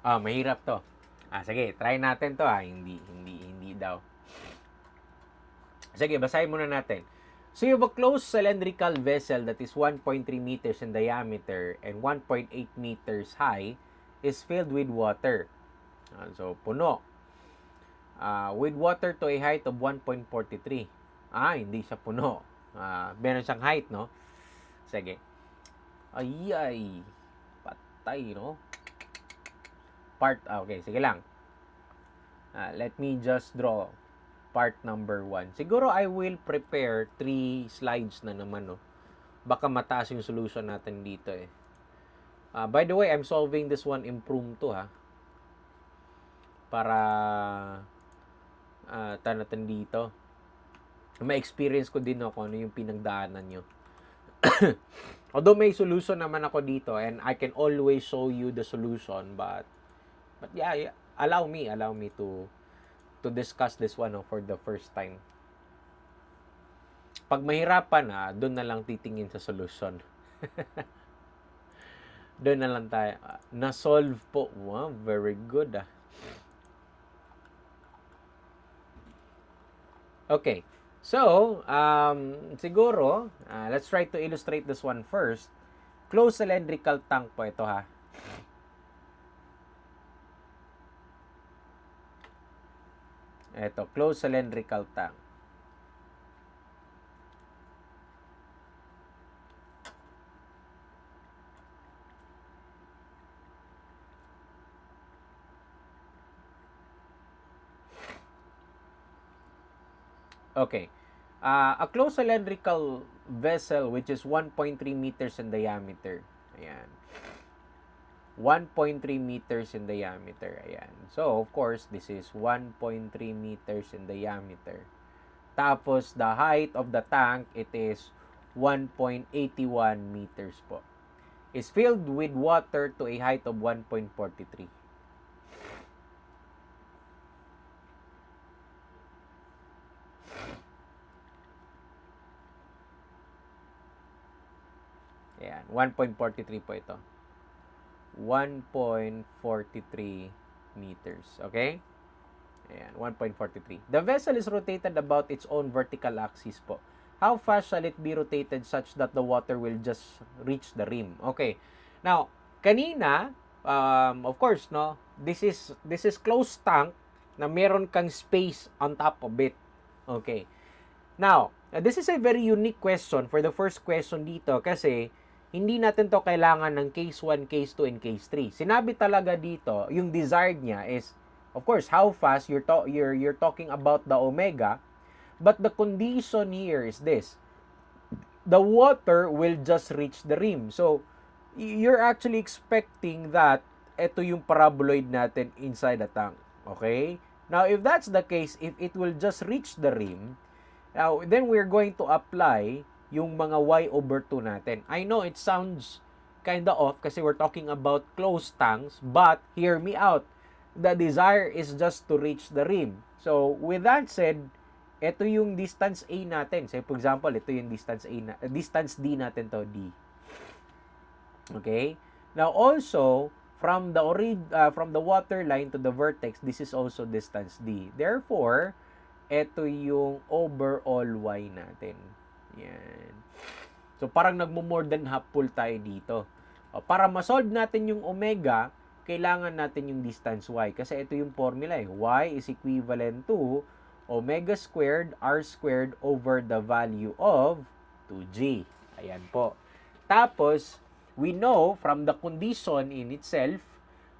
Mahirap to. Sige, try natin to Hindi daw. Sige, basahin muna natin. So, you have a closed cylindrical vessel that is 1.3 meters in diameter and 1.8 meters high is filled with water. So, puno. With water to a height of 1.43. Hindi siya puno. Meron siyang height, no? Sige. Ay. Patay, no? Okay, sige lang. Let me just draw part number 1. Siguro I will prepare 3 slides na naman, no? Baka mataas yung solution natin dito eh. By the way, I'm solving this one impromptu para natin dito. Ma-experience ko din ako ano yung pinagdaanan nyo. Although may solution naman ako dito and I can always show you the solution, but yeah, allow me to discuss this one for the first time. pag mahirapan doon na lang titingin sa solusyon. Doon na lang tayo. Na-solve po. Wow, very good Okay. So, siguro, let's try to illustrate this one first. Closed cylindrical tank po ito ha. Ito, closed cylindrical tank. Okay. A closed cylindrical vessel which is 1.3 meters in diameter. Ayan. 1.3 meters in diameter. Ayan. So, of course, this is 1.3 meters in diameter. Tapos, the height of the tank, it is 1.81 meters po. Is filled with water to a height of 1.43. Ayan, 1.43 po ito. 1.43 meters. Okay? Ayan, 1.43. The vessel is rotated about its own vertical axis po. How fast shall it be rotated such that the water will just reach the rim? Okay. Now, kanina, of course, no, this is closed tank na meron kang space on top of it. Okay. Now, this is a very unique question for the first question dito kasi hindi natin to kailangan ng case 1, case 2, and case 3. Sinabi talaga dito, yung desired niya is, of course, how fast you're talking about the omega, but the condition here is this. The water will just reach the rim. So, you're actually expecting that ito yung paraboloid natin inside the tank. Okay? Now, if that's the case, if it will just reach the rim, now, then we're going to apply yung mga y over 2 natin. I know it sounds kinda off kasi we're talking about closed tanks, but hear me out. The desire is just to reach the rim. So, with that said, ito yung distance A natin. So, for example, ito yung distance distance D natin to, D. Okay? Now, also, from the water line to the vertex, this is also distance D. Therefore, ito yung overall y natin. Yan. So, parang nagmo-more than half full tayo dito. Para ma-solve natin yung omega, kailangan natin yung distance y. Kasi ito yung formula y is equivalent to omega squared r squared over the value of 2g. Ayan po. Tapos, we know from the condition in itself,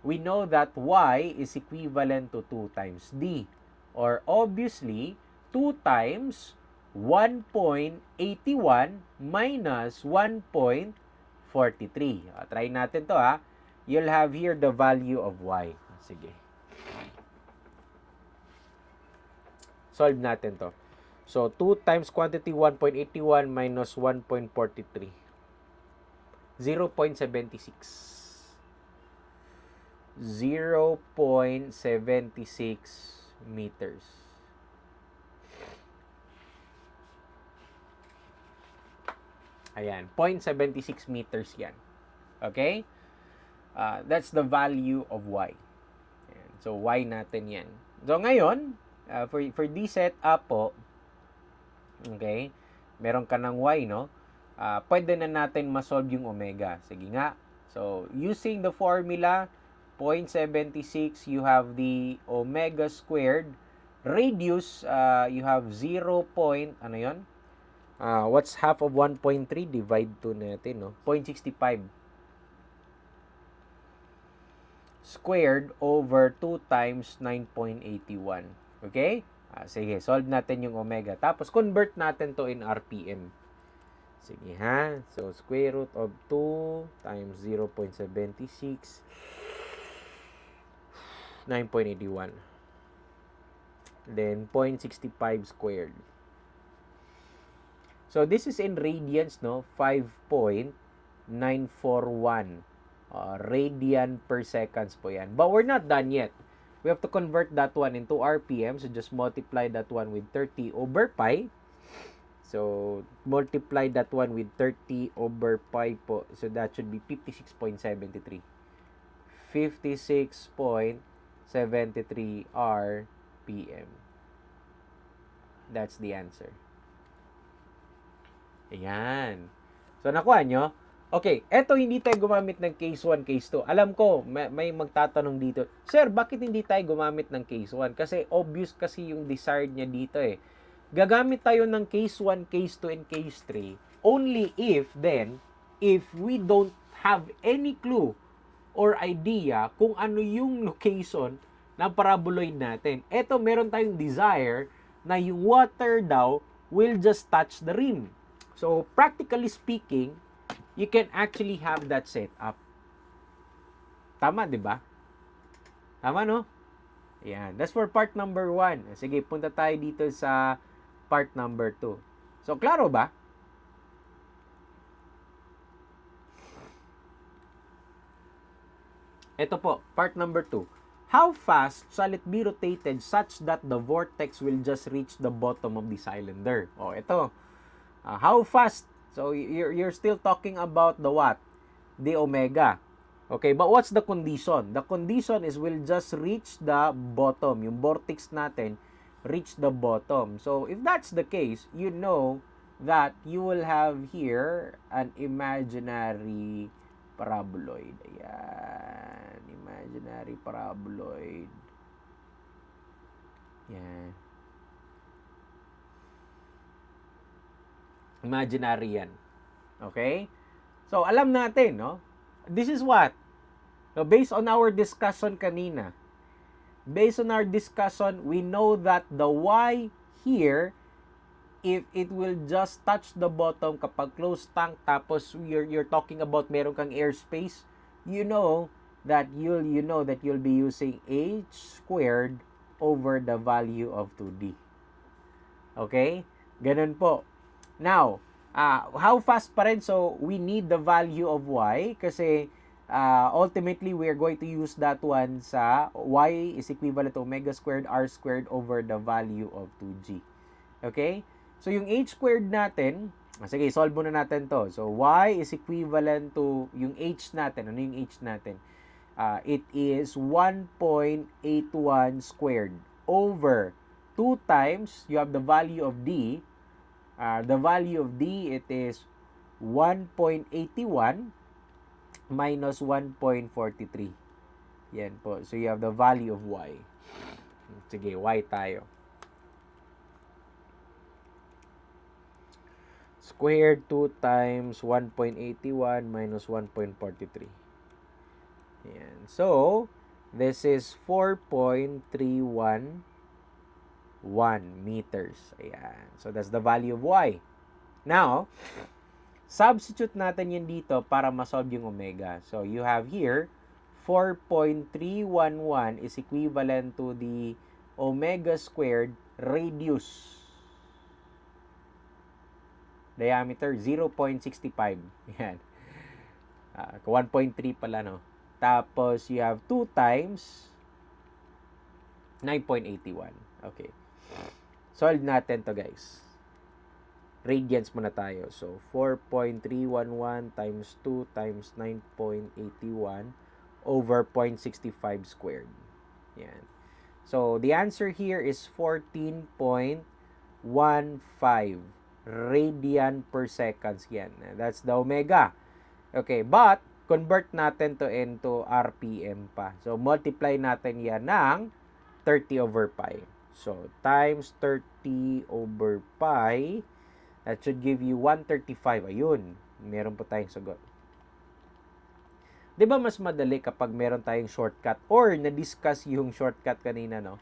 we know that y is equivalent to 2 times d. Or obviously, 2 times 1.81 minus 1.43. Try natin to ha. You'll have here the value of y. Sige. Solve natin to. So, 2 times quantity 1.81 minus 1.43. 0.76. 0.76 meters. Ayan, 0.76 meters yan. Okay? That's the value of y. Ayan. So, y natin yan. So, ngayon, for this setup po, okay, meron ka ng y, no? Pwede na natin ma-solve yung omega. Sige nga. So, using the formula, 0.76, you have the omega squared. Radius, you have 0. Ano yun? What's half of 1.3? Divide 2 natin, no? 0.65 squared over 2 times 9.81. Okay? Sige, solve natin yung omega. Tapos, convert natin to in RPM. Sige, ha? So, square root of 2 times 0.76, 9.81. Then, 0.65 squared. So, this is in radians, no? 5.941 radian per seconds po yan. But we're not done yet. We have to convert that one into RPM. So, just multiply that one with 30 over pi. So, multiply that one with 30 over pi po. So, that should be 56.73. 56.73 RPM. That's the answer. Ayan. So, nakuha nyo? Okay, eto hindi tayo gumamit ng case 1, case 2. Alam ko, may magtatanong dito, Sir, bakit hindi tayo gumamit ng case 1? Kasi obvious kasi yung desired niya dito eh. Gagamit tayo ng case 1, case 2, and case 3 only if we don't have any clue or idea kung ano yung location ng paraboloid natin. Eto, meron tayong desire na yung water daw will just touch the rim. So, practically speaking, you can actually have that set up. Tama, di ba? Tama, no? Ayan. That's for part number 1. Sige, punta tayo dito sa part number 2. So, klaro ba? Ito po, part number 2. How fast shall it be rotated such that the vortex will just reach the bottom of the cylinder? O, ito. How fast? So, you're still talking about the what? The omega. Okay, but what's the condition? The condition is will just reach the bottom. Yung vortex natin, reach the bottom. So, if that's the case, you know that you will have here an imaginary paraboloid. Ayan. Imaginary paraboloid. Yan. Imaginary yan. Okay? So, alam natin, no? This is what? No, based on our discussion kanina, we know that the Y here, if it will just touch the bottom kapag closed tank, tapos you're talking about meron kang airspace, you know that you'll be using H squared over the value of 2D. Okay? Ganun po. Now, how fast pa rin? So, we need the value of Y kasi ultimately, we are going to use that one sa Y is equivalent to omega squared R squared over the value of 2G. Okay? So, yung H squared natin, sige, solve muna natin to. So, Y is equivalent to yung H natin. Ano yung H natin? It is 1.81 squared over 2 times, you have the value of D. The value of D, it is 1.81 minus 1.43. Yan po. So, you have the value of Y. Sige, Y tayo. Squared 2 times 1.81 minus 1.43. Yan. So, this is 4.311 meters. Ayan. So, that's the value of Y. Now, substitute natin yan dito para masolve yung omega. So, you have here, 4.311 is equivalent to the omega squared radius. Diameter, 0.65. Yan. 1.3 pala, no? Tapos, you have 2 times 9.81. Okay. Solve natin to, guys. Radians muna tayo. So, 4.311 times 2 times 9.81 over 0.65 squared. Yan. So, the answer here is 14.15 radian per seconds. Yan. That's the omega. Okay, but, convert natin to into RPM pa. So, multiply natin yan ng 30 over pi. So, times 30 over pi, that should give you 135. Ayun, meron po tayong sagot. Di ba mas madali kapag meron tayong shortcut or na-discuss yung shortcut kanina, no?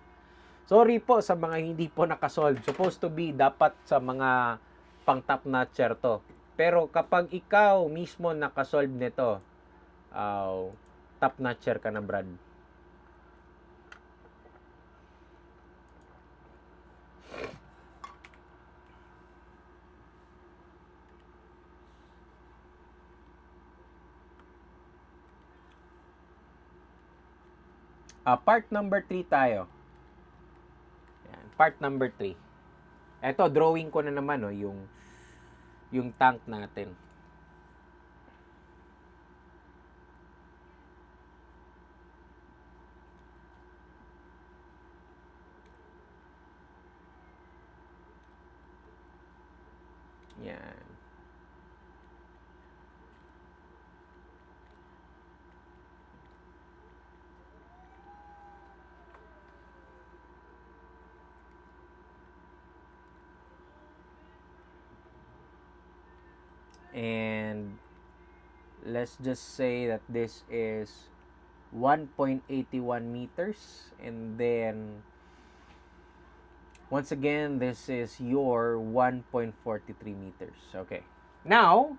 Sorry po sa mga hindi po nakasolve. Supposed to be dapat sa mga pang top notcher to. Pero kapag ikaw mismo nakasolve nito, top notcher ka na, Brad. Part number 3 tayo. Yan, part number 3. Ito, drawing ko na naman, no, yung yung tank natin. Yan. And let's just say that this is 1.81 meters, and then once again, this is your 1.43 meters. Okay. Now,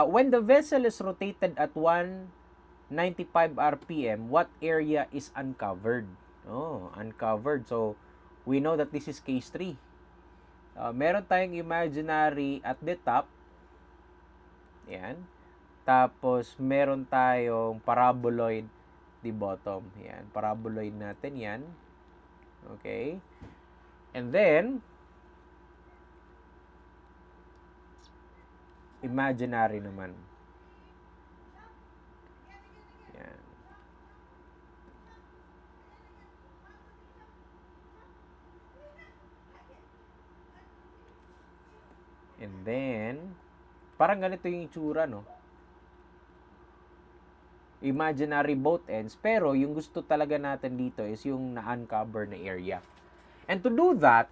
when the vessel is rotated at 195 RPM, what area is uncovered? Oh, uncovered. So, we know that this is case 3. Meron tayong imaginary at the top. Yan. Tapos, meron tayong paraboloid the bottom. Yan. Paraboloid natin yan. Okay. And then, imaginary naman. Yan. And then, parang ganito yung itsura, no? Imaginary both ends, pero yung gusto talaga natin dito is yung na-uncover na area. And to do that,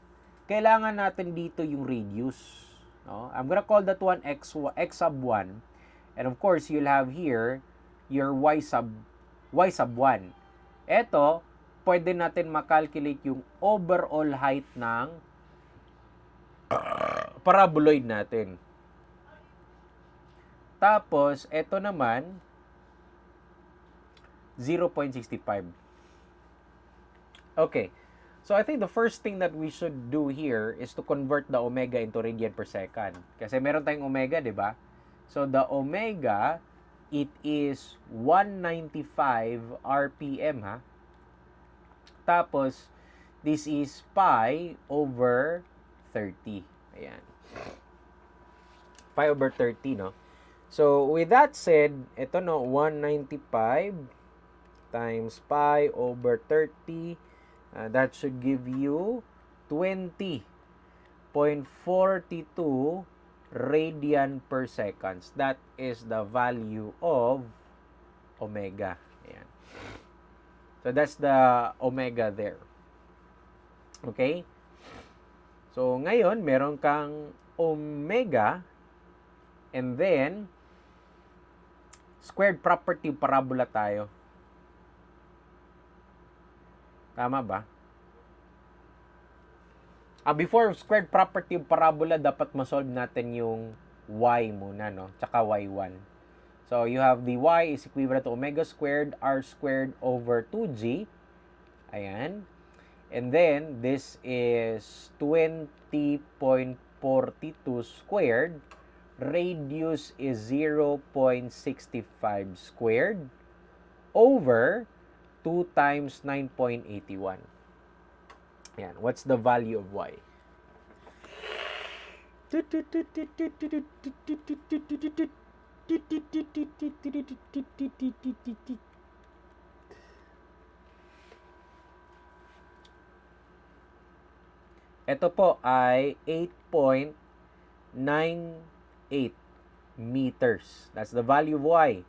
kailangan natin dito yung radius. No? I'm gonna call that one x sub 1. And of course, you'll have here your y sub 1. Ito, pwede natin makalculate yung overall height ng paraboloid natin. Tapos, ito naman, 0.65. Okay. So, I think the first thing that we should do here is to convert the omega into radian per second. Kasi meron tayong omega, di ba? So, the omega, it is 195 RPM, ha? Tapos, this is pi over 30. Ayan. Pi over 30, no? So, with that said, ito, no, 195 times pi over 30. That should give you 20.42 radian per seconds. That is the value of omega. Ayan. So, that's the omega there. Okay? So, ngayon, meron kang omega, and then, squared property parabola tayo. Tama ba? Before squared property of parabola, dapat masolve natin yung y muna, no? Tsaka y1. So, you have the y is equivalent to omega squared r squared over 2g. Ayan. And then, this is 20.42 squared. Radius is 0.65 squared over 2 times 9.81. Yan. What's the value of y? Ito po ay 8.98 meters. That's the value of y.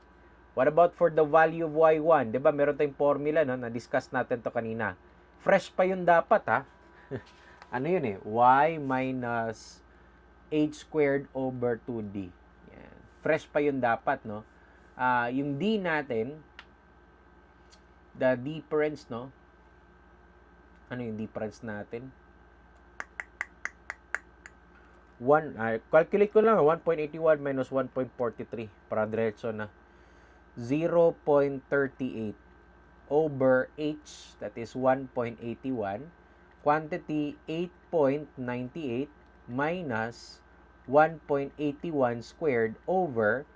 What about for the value of y1? Diba meron tayong formula, no? Na-discuss natin to kanina. Fresh pa yun dapat, ha? Ano yun eh? Y minus h squared over 2d. Yan. Fresh pa yun dapat, no? Yung d natin, the difference, no? Ano yung difference natin? Calculate ko lang, 1.81 minus 1.43 para diretso na. 0.38 over h, that is 1.81, quantity 8.98 minus 1.81 squared over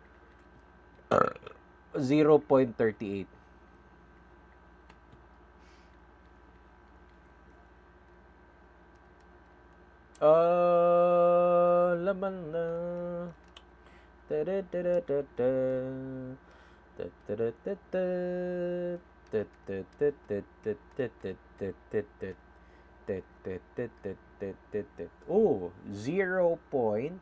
0.38. Laman na. Oh, 0.98.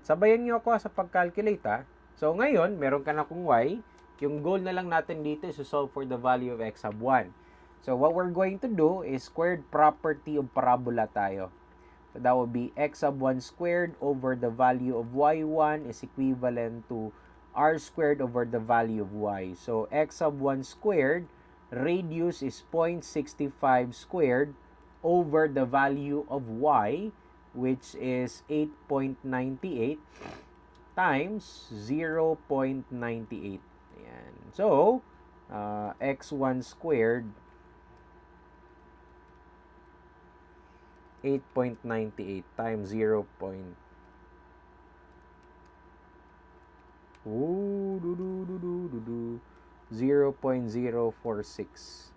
Sabayan nyo ako sa pag-calculate ha. So ngayon, meron ka na kung y. Yung goal na lang natin dito is to solve for the value of x sub 1. So what we're going to do is squared property of parabola tayo. So that would be x sub 1 squared over the value of y1 is equivalent to r squared over the value of y. So x sub 1 squared, radius is 0.65 squared over the value of y, which is 8.98 times 0.98. Ayan. So, x1 squared 8.98 times 0. Ooh, 0.046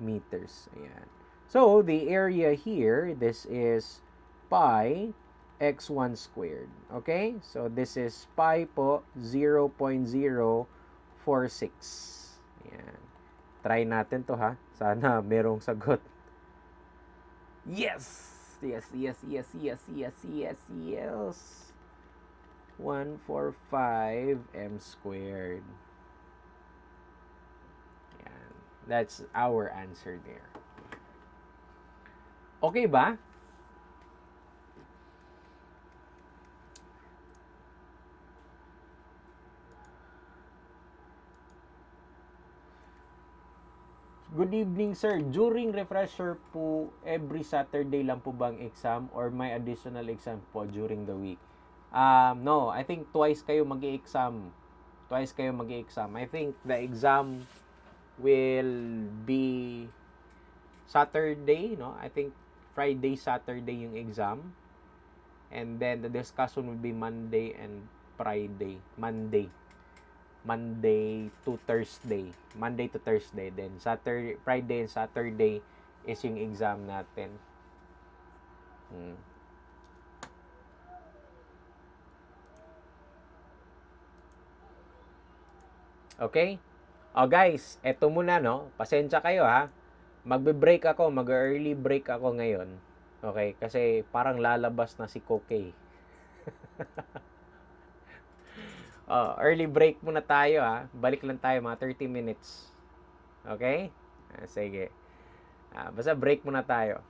meters. Ayan. So, the area here, this is pi x1 squared. Okay? So, this is pi po 0.046. Ayan. Try natin to ha. Sana merong sagot. Yes! Yes, yes, yes, yes, yes, yes, yes. 145 m squared. Ayan. That's our answer there. Okay ba? Good evening, sir. During refresher po, every Saturday lang po bang exam or may additional exam po during the week? No, I think twice kayo mag-i-exam. Twice kayo mag-i-exam. I think the exam will be Saturday, no? I think Friday, Saturday yung exam. And then the discussion will be Monday and Friday. Monday to Thursday. Monday to Thursday. Then Saturday, Friday and Saturday is yung exam natin. Okay? Oh guys, eto muna no. Pasensya kayo ha. Magbe-break ako, mag-early break ako ngayon. Okay? Kasi parang lalabas na si Kokey. Early break muna tayo ha. Balik lang tayo mga 30 minutes. Okay? Sige. Basta break muna tayo.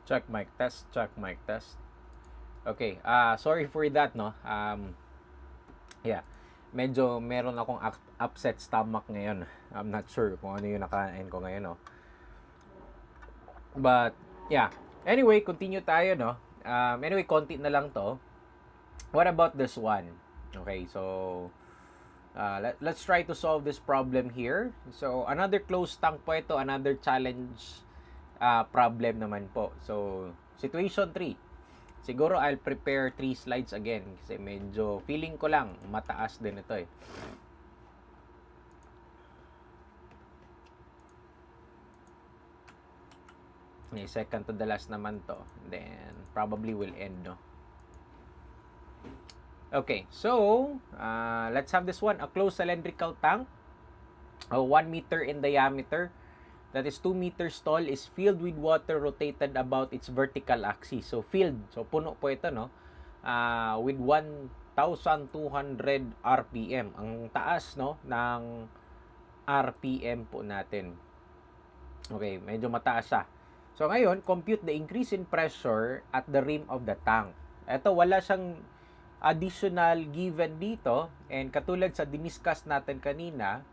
Check mic test, check mic test. Okay, sorry for that, no? Yeah, medyo meron akong upset stomach ngayon. I'm not sure kung ano yung nakain ko ngayon, no? But, yeah. Anyway, continue tayo, no? Anyway, konti na lang to. What about this one? Okay, so, let's try to solve this problem here. So, another closed tank po ito, another challenge problem naman po. So, situation 3. Siguro I'll prepare 3 slides again kasi medyo feeling ko lang mataas din ito eh. Second to the last naman to. Then, probably will end, no? Okay, so, let's have this one. A closed cylindrical tank, 1 meter in diameter, that is 2 meters tall, is filled with water rotated about its vertical axis. So, filled. So, puno po ito, no? With 1,200 RPM. Ang taas, no? Ng RPM po natin. Okay, medyo mataas siya. So, ngayon, compute the increase in pressure at the rim of the tank. Ito, wala siyang additional given dito. And katulad sa diniscuss natin kanina,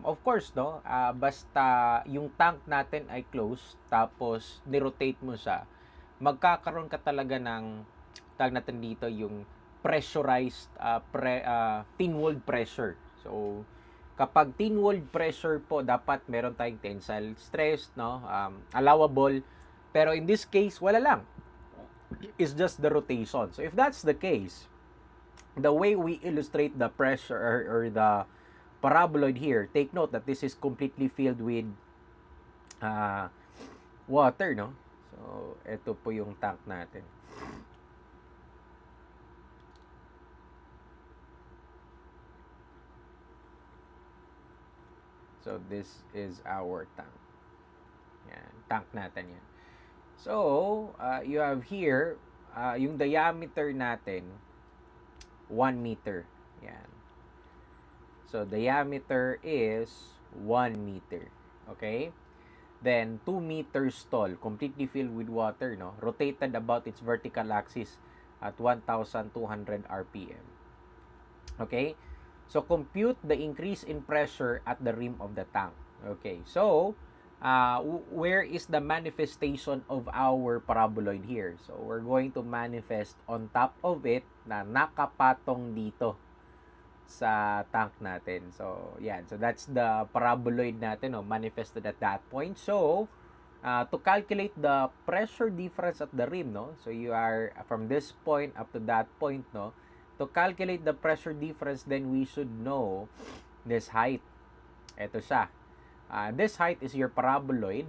of course, no, basta yung tank natin ay closed, tapos ni-rotate mo siya, magkakaroon ka talaga ng, tag natin dito, yung pressurized, thin-walled pressure. So, kapag thin-walled pressure po, dapat meron tayong tensile stress, no? Allowable. Pero in this case, wala lang. It's just the rotation. So if that's the case, the way we illustrate the pressure or the paraboloid here, take note that this is completely filled with water, no? So, ito po yung tank natin. So, this is our tank. Yan, tank natin yan. So, you have here, yung diameter natin, 1 meter. Yan. So, diameter is 1 meter. Okay? Then, 2 meters tall, completely filled with water, no? Rotated about its vertical axis at 1,200 RPM. Okay? So, compute the increase in pressure at the rim of the tank. Okay. So, where is the manifestation of our paraboloid here? So, we're going to manifest on top of it na nakapatong dito sa tank natin. So, yan. So, that's the paraboloid natin, no? Manifested at that point. So, to calculate the pressure difference at the rim, no? So, you are from this point up to that point, no? To calculate the pressure difference, then we should know this height. Ito siya. This height is your paraboloid.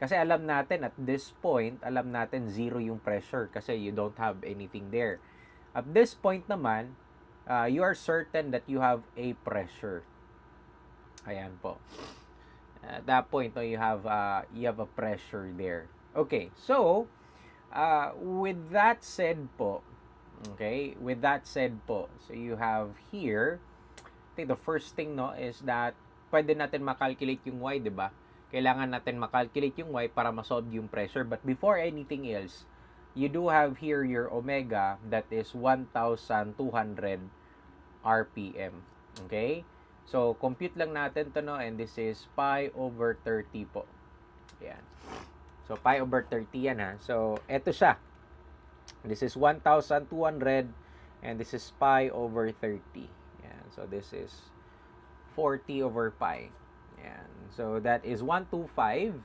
Kasi alam natin at this point, alam natin 0 yung pressure kasi you don't have anything there. At this point naman, you are certain that you have a pressure. Ayan po. At that point, no, you have a pressure there. Okay, so, with that said po, so you have here, I think the first thing, no, is that pwede natin makalculate yung Y, di ba? Kailangan natin makalculate yung Y para ma-solve yung pressure. But before anything else, you do have here your omega that is 1,200 RPM. Okay? So, compute lang natin to, no? And this is pi over 30 po. Yan. So, pi over 30 yan, ha? So, eto siya. This is 1,200 and this is pi over 30. Yan. So, this is 40 over pi. Yan. So, that is 125.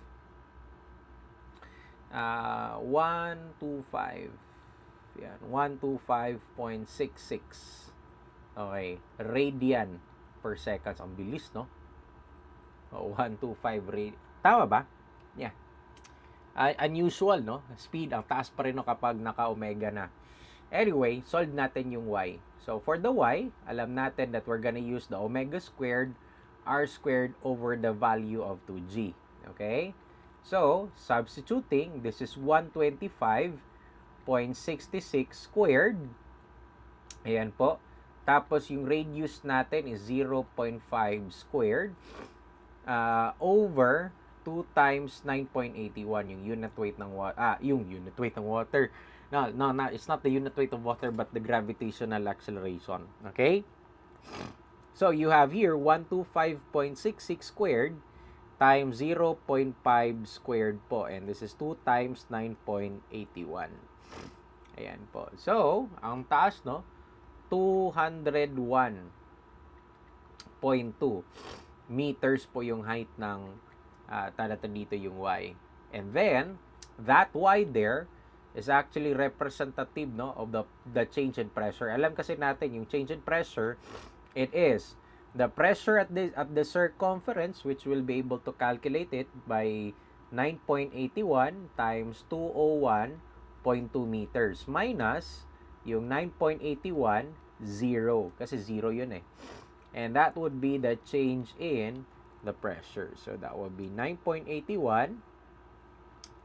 125. Yan. 125.66. Okay. Radian per seconds. Ang bilis, no? 125 radian. Tama ba? Yeah. Unusual, no? Speed, ang taas pa rin, no, kapag naka-omega na. Anyway, solve natin yung Y. So, for the Y, alam natin that we're gonna use the omega squared, R squared over the value of 2G. Okay? So, substituting, this is 125.66 squared. Ayan po. Tapos, yung radius natin is 0.5 squared over 2 times 9.81 yung unit weight ng water. Yung unit weight ng water. No, it's not the unit weight of water but the gravitational acceleration. Okay? So, you have here 125.66 squared times 0.5 squared po. And this is 2 times 9.81. Ayan po. So, ang taas, no? 201.2 meters po yung height ng tanatan dito yung Y. And then, that Y there is actually representative, no, of the change in pressure. Alam kasi natin yung change in pressure, it is the pressure at the circumference, which we'll be able to calculate it by 9.81 times 201.2 meters minus yung 9.81 0 kasi 0 yun eh. And that would be the change in the pressure. So that would be 9.81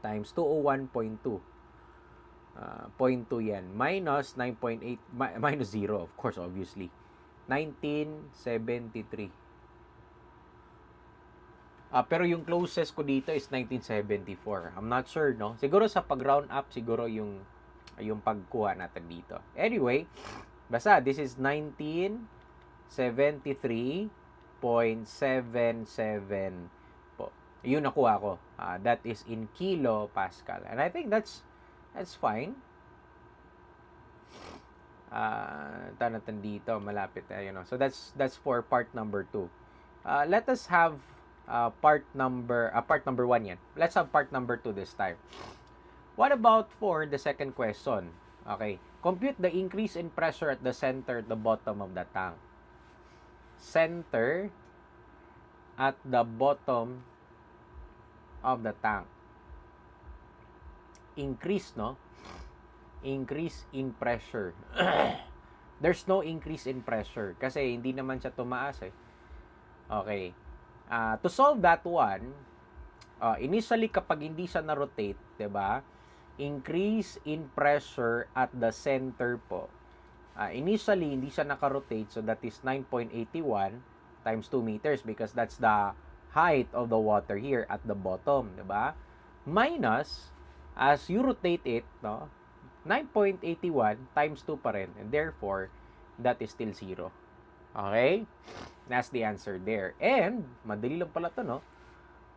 times 201.2. 0.2 yan. Minus 9.8, minus 0, of course, obviously. 1973. Pero yung closest ko dito is 1974. I'm not sure, no? Siguro sa pag-round up, siguro yung pagkuha natin dito. Anyway, basta, this is 1973.77 po. Yun nakuha ko. That is in kilopascal. And I think that's fine. Tanatan dito, malapit na, you know. So that's for part number 2. Let us have part number 1 yan. Let's have part number 2 this time. What about for the second question? Okay. Compute the increase in pressure at the center at the bottom of the tank. Center at the bottom of the tank. Increase, no? Increase in pressure. There's no increase in pressure kasi hindi naman siya tumaas eh. Okay. To solve that one, initially kapag hindi siya na-rotate, 'di ba? Increase in pressure at the center po. Initially, hindi siya naka-rotate, so that is 9.81 times 2 meters because that's the height of the water here at the bottom, di ba? Minus, as you rotate it, no, 9.81 times 2 pa rin, and therefore, that is still 0. Okay? That's the answer there. And, madali lang pala to, no?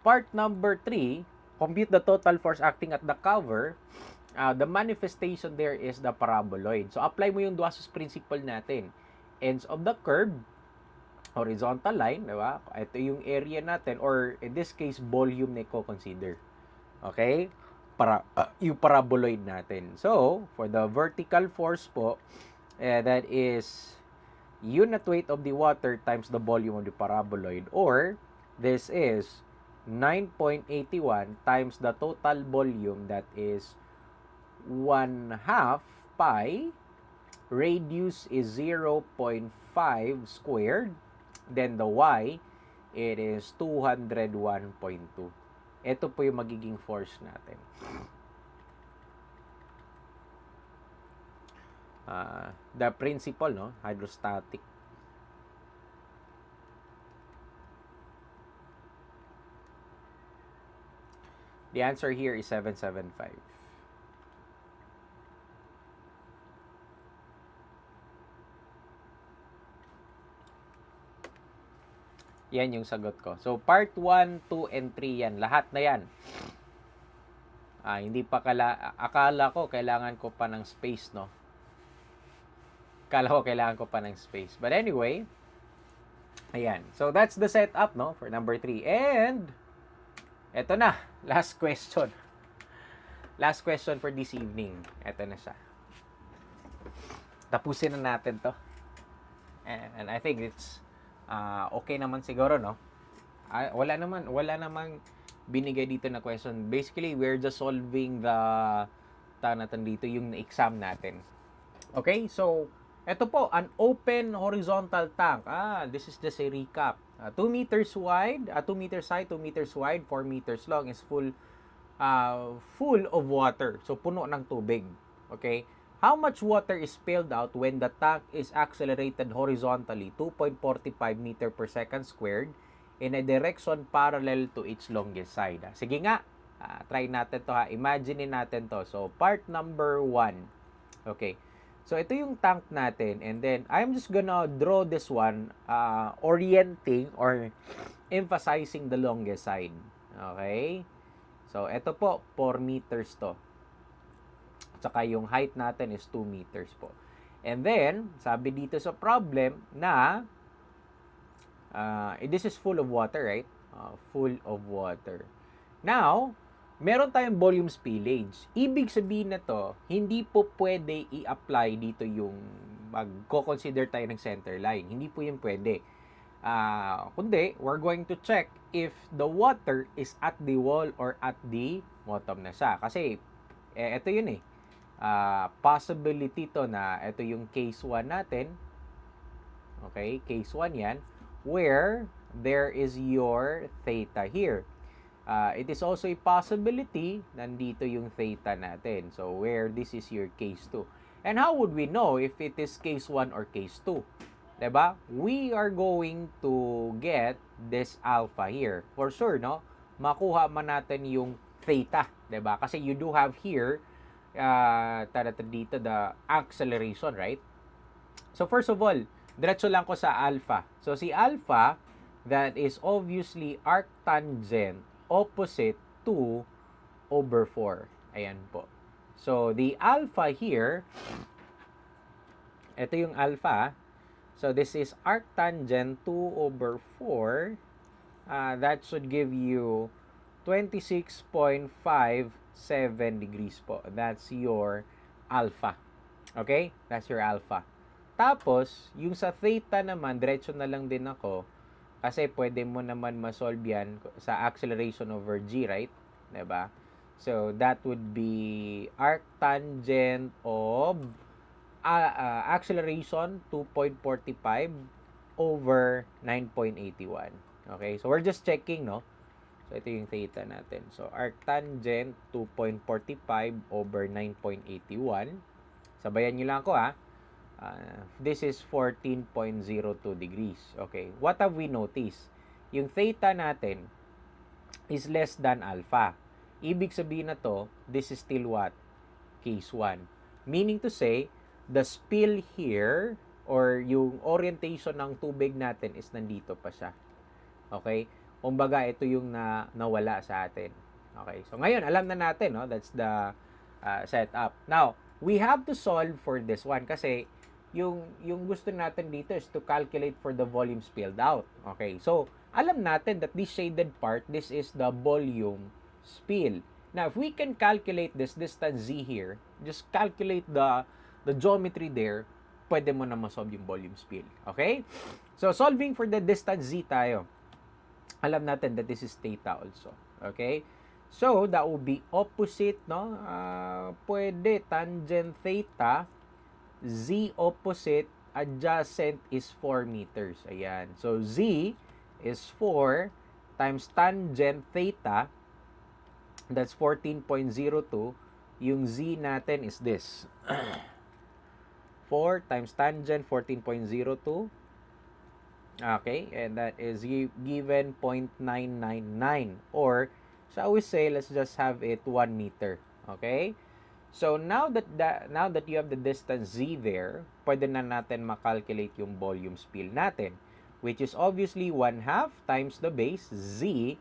Part number 3, compute the total force acting at the cover. The manifestation there is the paraboloid. So, apply mo yung Duaso's principle natin. Ends of the curve, horizontal line, di ba? Ito yung area natin, or in this case, volume na i-consider. Okay? Yung paraboloid natin. So, for the vertical force po, that is unit weight of the water times the volume of the paraboloid, or this is 9.81 times the total volume, that is 1/2 pi, radius is 0.5 squared, then the y, it is 201.2. Ito po yung magiging force natin. The principle, no, hydrostatic. The answer here is 775. Yan yung sagot ko. So, part 1, 2, and 3 yan. Lahat na yan. Hindi pa akala ko kailangan ko pa ng space, no? Akala ko kailangan ko pa ng space. But anyway, ayan. So, that's the setup, no? For number 3. And, eto na. Last question. Last question for this evening. Eto na siya. Tapusin na natin to. And I think it's okay naman siguro, no? Wala namang binigay dito na question. Basically, we're just solving the tanatan dito, yung exam natin. Okay? So, ito po, an open horizontal tank. This is just a recap. 2 meters wide, 2 meters high, 2 meters wide, 4 meters long, is full of water. So, puno ng tubig. Okay? How much water is spilled out when the tank is accelerated horizontally 2.45 meter per second squared in a direction parallel to its longest side. Sige nga, try natin to ha. Imagine natin to. So, part number 1. Okay. So, ito yung tank natin. And then, I'm just gonna draw this one orienting or emphasizing the longest side. Okay. So, ito po, 4 meters to. Tsaka yung height natin is 2 meters po. And then, sabi dito sa problem na this is full of water, right? Full of water. Now, meron tayong volume spillage. Ibig sabihin na to, hindi po pwede i-apply dito yung magko-consider tayo ng center line. Hindi po yung pwede. Kundi, we're going to check if the water is at the wall or at the bottom na siya. Kasi, ito yun eh. Possibility to na ito yung case 1 natin. Okay, case 1 yan. Where there is your theta here. It is also a possibility, nandito yung theta natin. So, where this is your case 2. And how would we know if it is case 1 or case 2? Diba? We are going to get this alpha here. For sure, no? Makuha man natin yung theta. Diba? Kasi you do have here, dito, the acceleration, right? So, first of all, diretso lang ko sa alpha. So, si alpha, that is obviously arctangent opposite 2 over 4. Ayan po. So, the alpha here, ito yung alpha. So, this is arctangent 2 over 4. That should give you 26.57 degrees po. That's your alpha. Okay? That's your alpha. Tapos, yung sa theta naman, diretso na lang din ako. Kasi pwede mo naman masolve yan sa acceleration over g, right? Diba? So, that would be arctangent of acceleration 2.45 over 9.81. Okay? So, we're just checking, no? So, ito yung theta natin. So, arctangent 2.45 over 9.81. Sabayan nyo lang ako, ha? This is 14.02 degrees. Okay. What have we noticed? Yung theta natin is less than alpha. Ibig sabihin na to, this is still what? Case 1. Meaning to say, the spill here or yung orientation ng tubig natin is nandito pa siya. Okay? Kumbaga, ito yung nawala sa atin. Okay. So, ngayon, alam na natin, no? That's the setup. Now, we have to solve for this one kasi yung gusto natin dito is to calculate for the volume spilled out. Okay. So, alam natin that this shaded part, this is the volume spill. Now, if we can calculate this distance z here, just calculate the geometry there, pwede mo na masolve yung volume spill. Okay? So, solving for the distance z tayo. Alam natin that this is theta also. Okay? So, that will be opposite, no? Pwede, tangent theta, z opposite, adjacent is 4 meters. Ayan. So, z is 4 times tangent theta, that's 14.02. Yung z natin is this. 4 times tangent, 14.02. Okay, and that is given 0.999, or shall we say, let's just have it 1 meter. Okay? So, now that you have the distance z there, pwede na natin makalculate yung volume spill natin, which is obviously 1/2 times the base, z,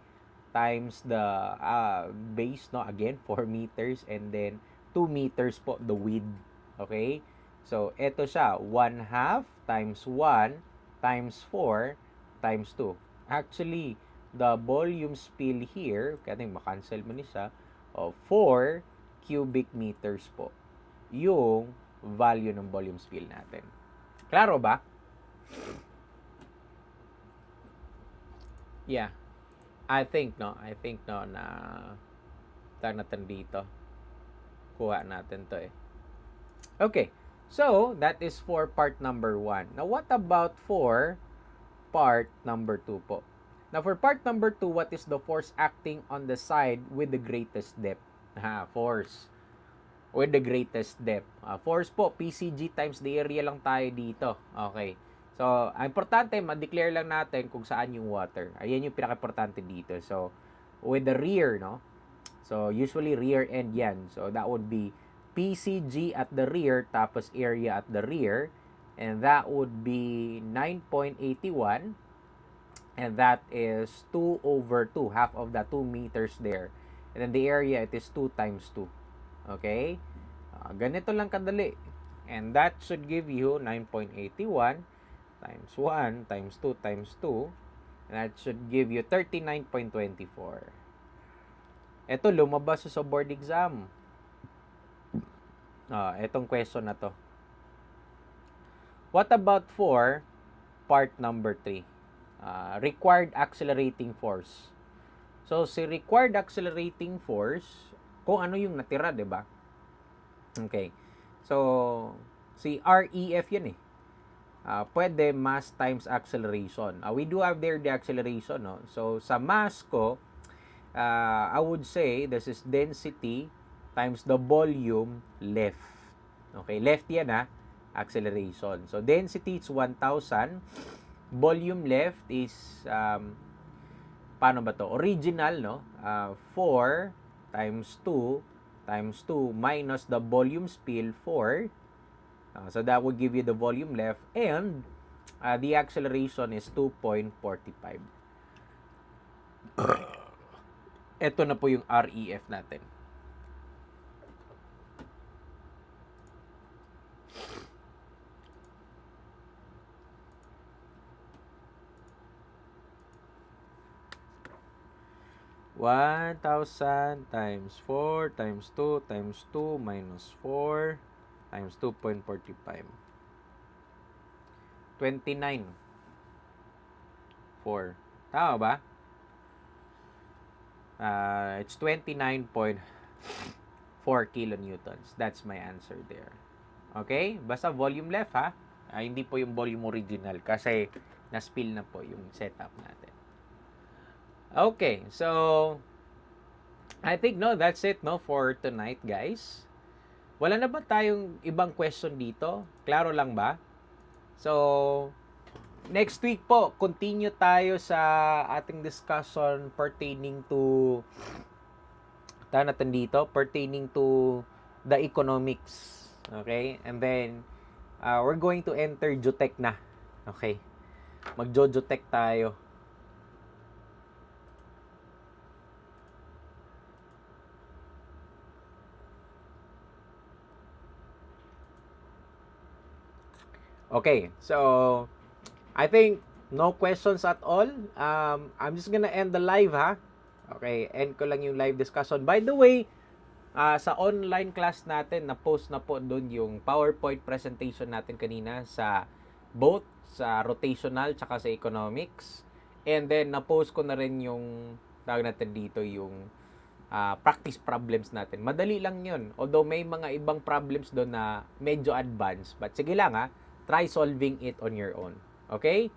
times the base, no? Again, 4 meters, and then 2 meters po, the width. Okay? So, eto siya, 1/2 times 1 times 4 times 2. Actually, the volume spill here, kaya makancel mo ni siya, 4 cubic meters po yung value ng volume spill natin. Klaro ba? Yeah. I think no na tag natin dito. Kuha natin to eh. Okay. So, that is for part number 1. Now, what about for part number 2 po? Now, for part number 2, what is the force acting on the side with the greatest depth? Force with the greatest depth. Force po, PCG times the area lang tayo dito. Okay. So, ang importante, ma-declare lang natin kung saan yung water. Ayan yung pinaka-importante dito. So, with the rear, no? So, usually rear end yan. So, that would be PCG at the rear, tapos area at the rear. And that would be 9.81. And that is 2 over 2. Half of the 2 meters there. And then the area, it is 2 times 2. Okay? Ganito lang kadali. And that should give you 9.81 times 1 times 2 times 2. And that should give you 39.24. Ito, lumabas sa board exam. Itong question na to. What about for part number 3? Required accelerating force. So, si required accelerating force, kung ano yung natira, di ba? Okay. So, si REF yan eh. Pwede mass times acceleration. We do have there the acceleration, no? So, sa mass ko, I would say this is density times the volume left. Okay, left yan acceleration. So, density is 1,000. Volume left is, paano ba to? Original, no? 4 times 2 times 2 minus the volume spill 4. So that would give you the volume left, and the acceleration is 2.45. Ito na po yung REF natin. (1,000 times 4 times 2 times 2 minus 4 times 2.45. 29. 4. Tama ba? It's 29.4 kilonewtons. That's my answer there. Okay? Basta volume left, ha? Hindi po yung volume original kasi na-spill na po yung setup natin. Okay, so I think that's it for tonight, guys. Wala na ba tayong ibang question dito? Klaro lang ba? So, next week po, continue tayo sa ating discussion pertaining to pertaining to the economics. Okay? And then, we're going to enter Geotech na. Okay? Mag-Geotech tayo. Okay, so I think no questions at all. I'm just gonna end the live, ha? Okay, end ko lang yung live discussion. By the way, sa online class natin, na-post na po doon yung PowerPoint presentation natin kanina sa both sa rotational tsaka sa economics. And then, na-post ko na rin yung, tawag natin dito, yung practice problems natin. Madali lang yun. Although may mga ibang problems doon na medyo advanced. But sige lang, ha? Try solving it on your own. Okay?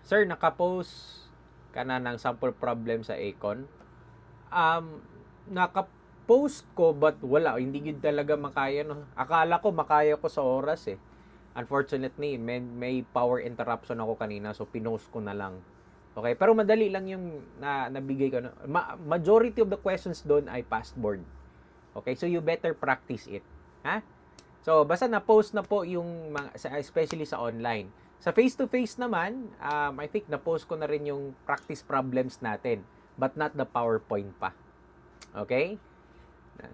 Sir, nakapost ka na ng sample problem sa Econ? Nakapost ko but wala. Hindi yun talaga makaya. No? Akala ko makaya ko sa oras eh. Unfortunately, may power interruption ako kanina so pinost ko na lang. Okay? Pero madali lang yung nabigay ko. No? Majority of the questions doon ay past board. Okay? So you better practice it. Ha? So, basta na-post na po yung, especially sa online. Sa face-to-face naman, I think na-post ko na rin yung practice problems natin. But not the PowerPoint pa. Okay?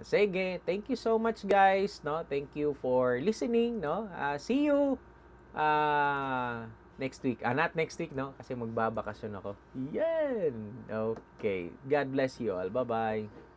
Sige, thank you so much guys. No? Thank you for listening. No? See you next week. Not next week, no? Kasi magbabakasyon ako. Yan! Okay. God bless you all. Bye-bye.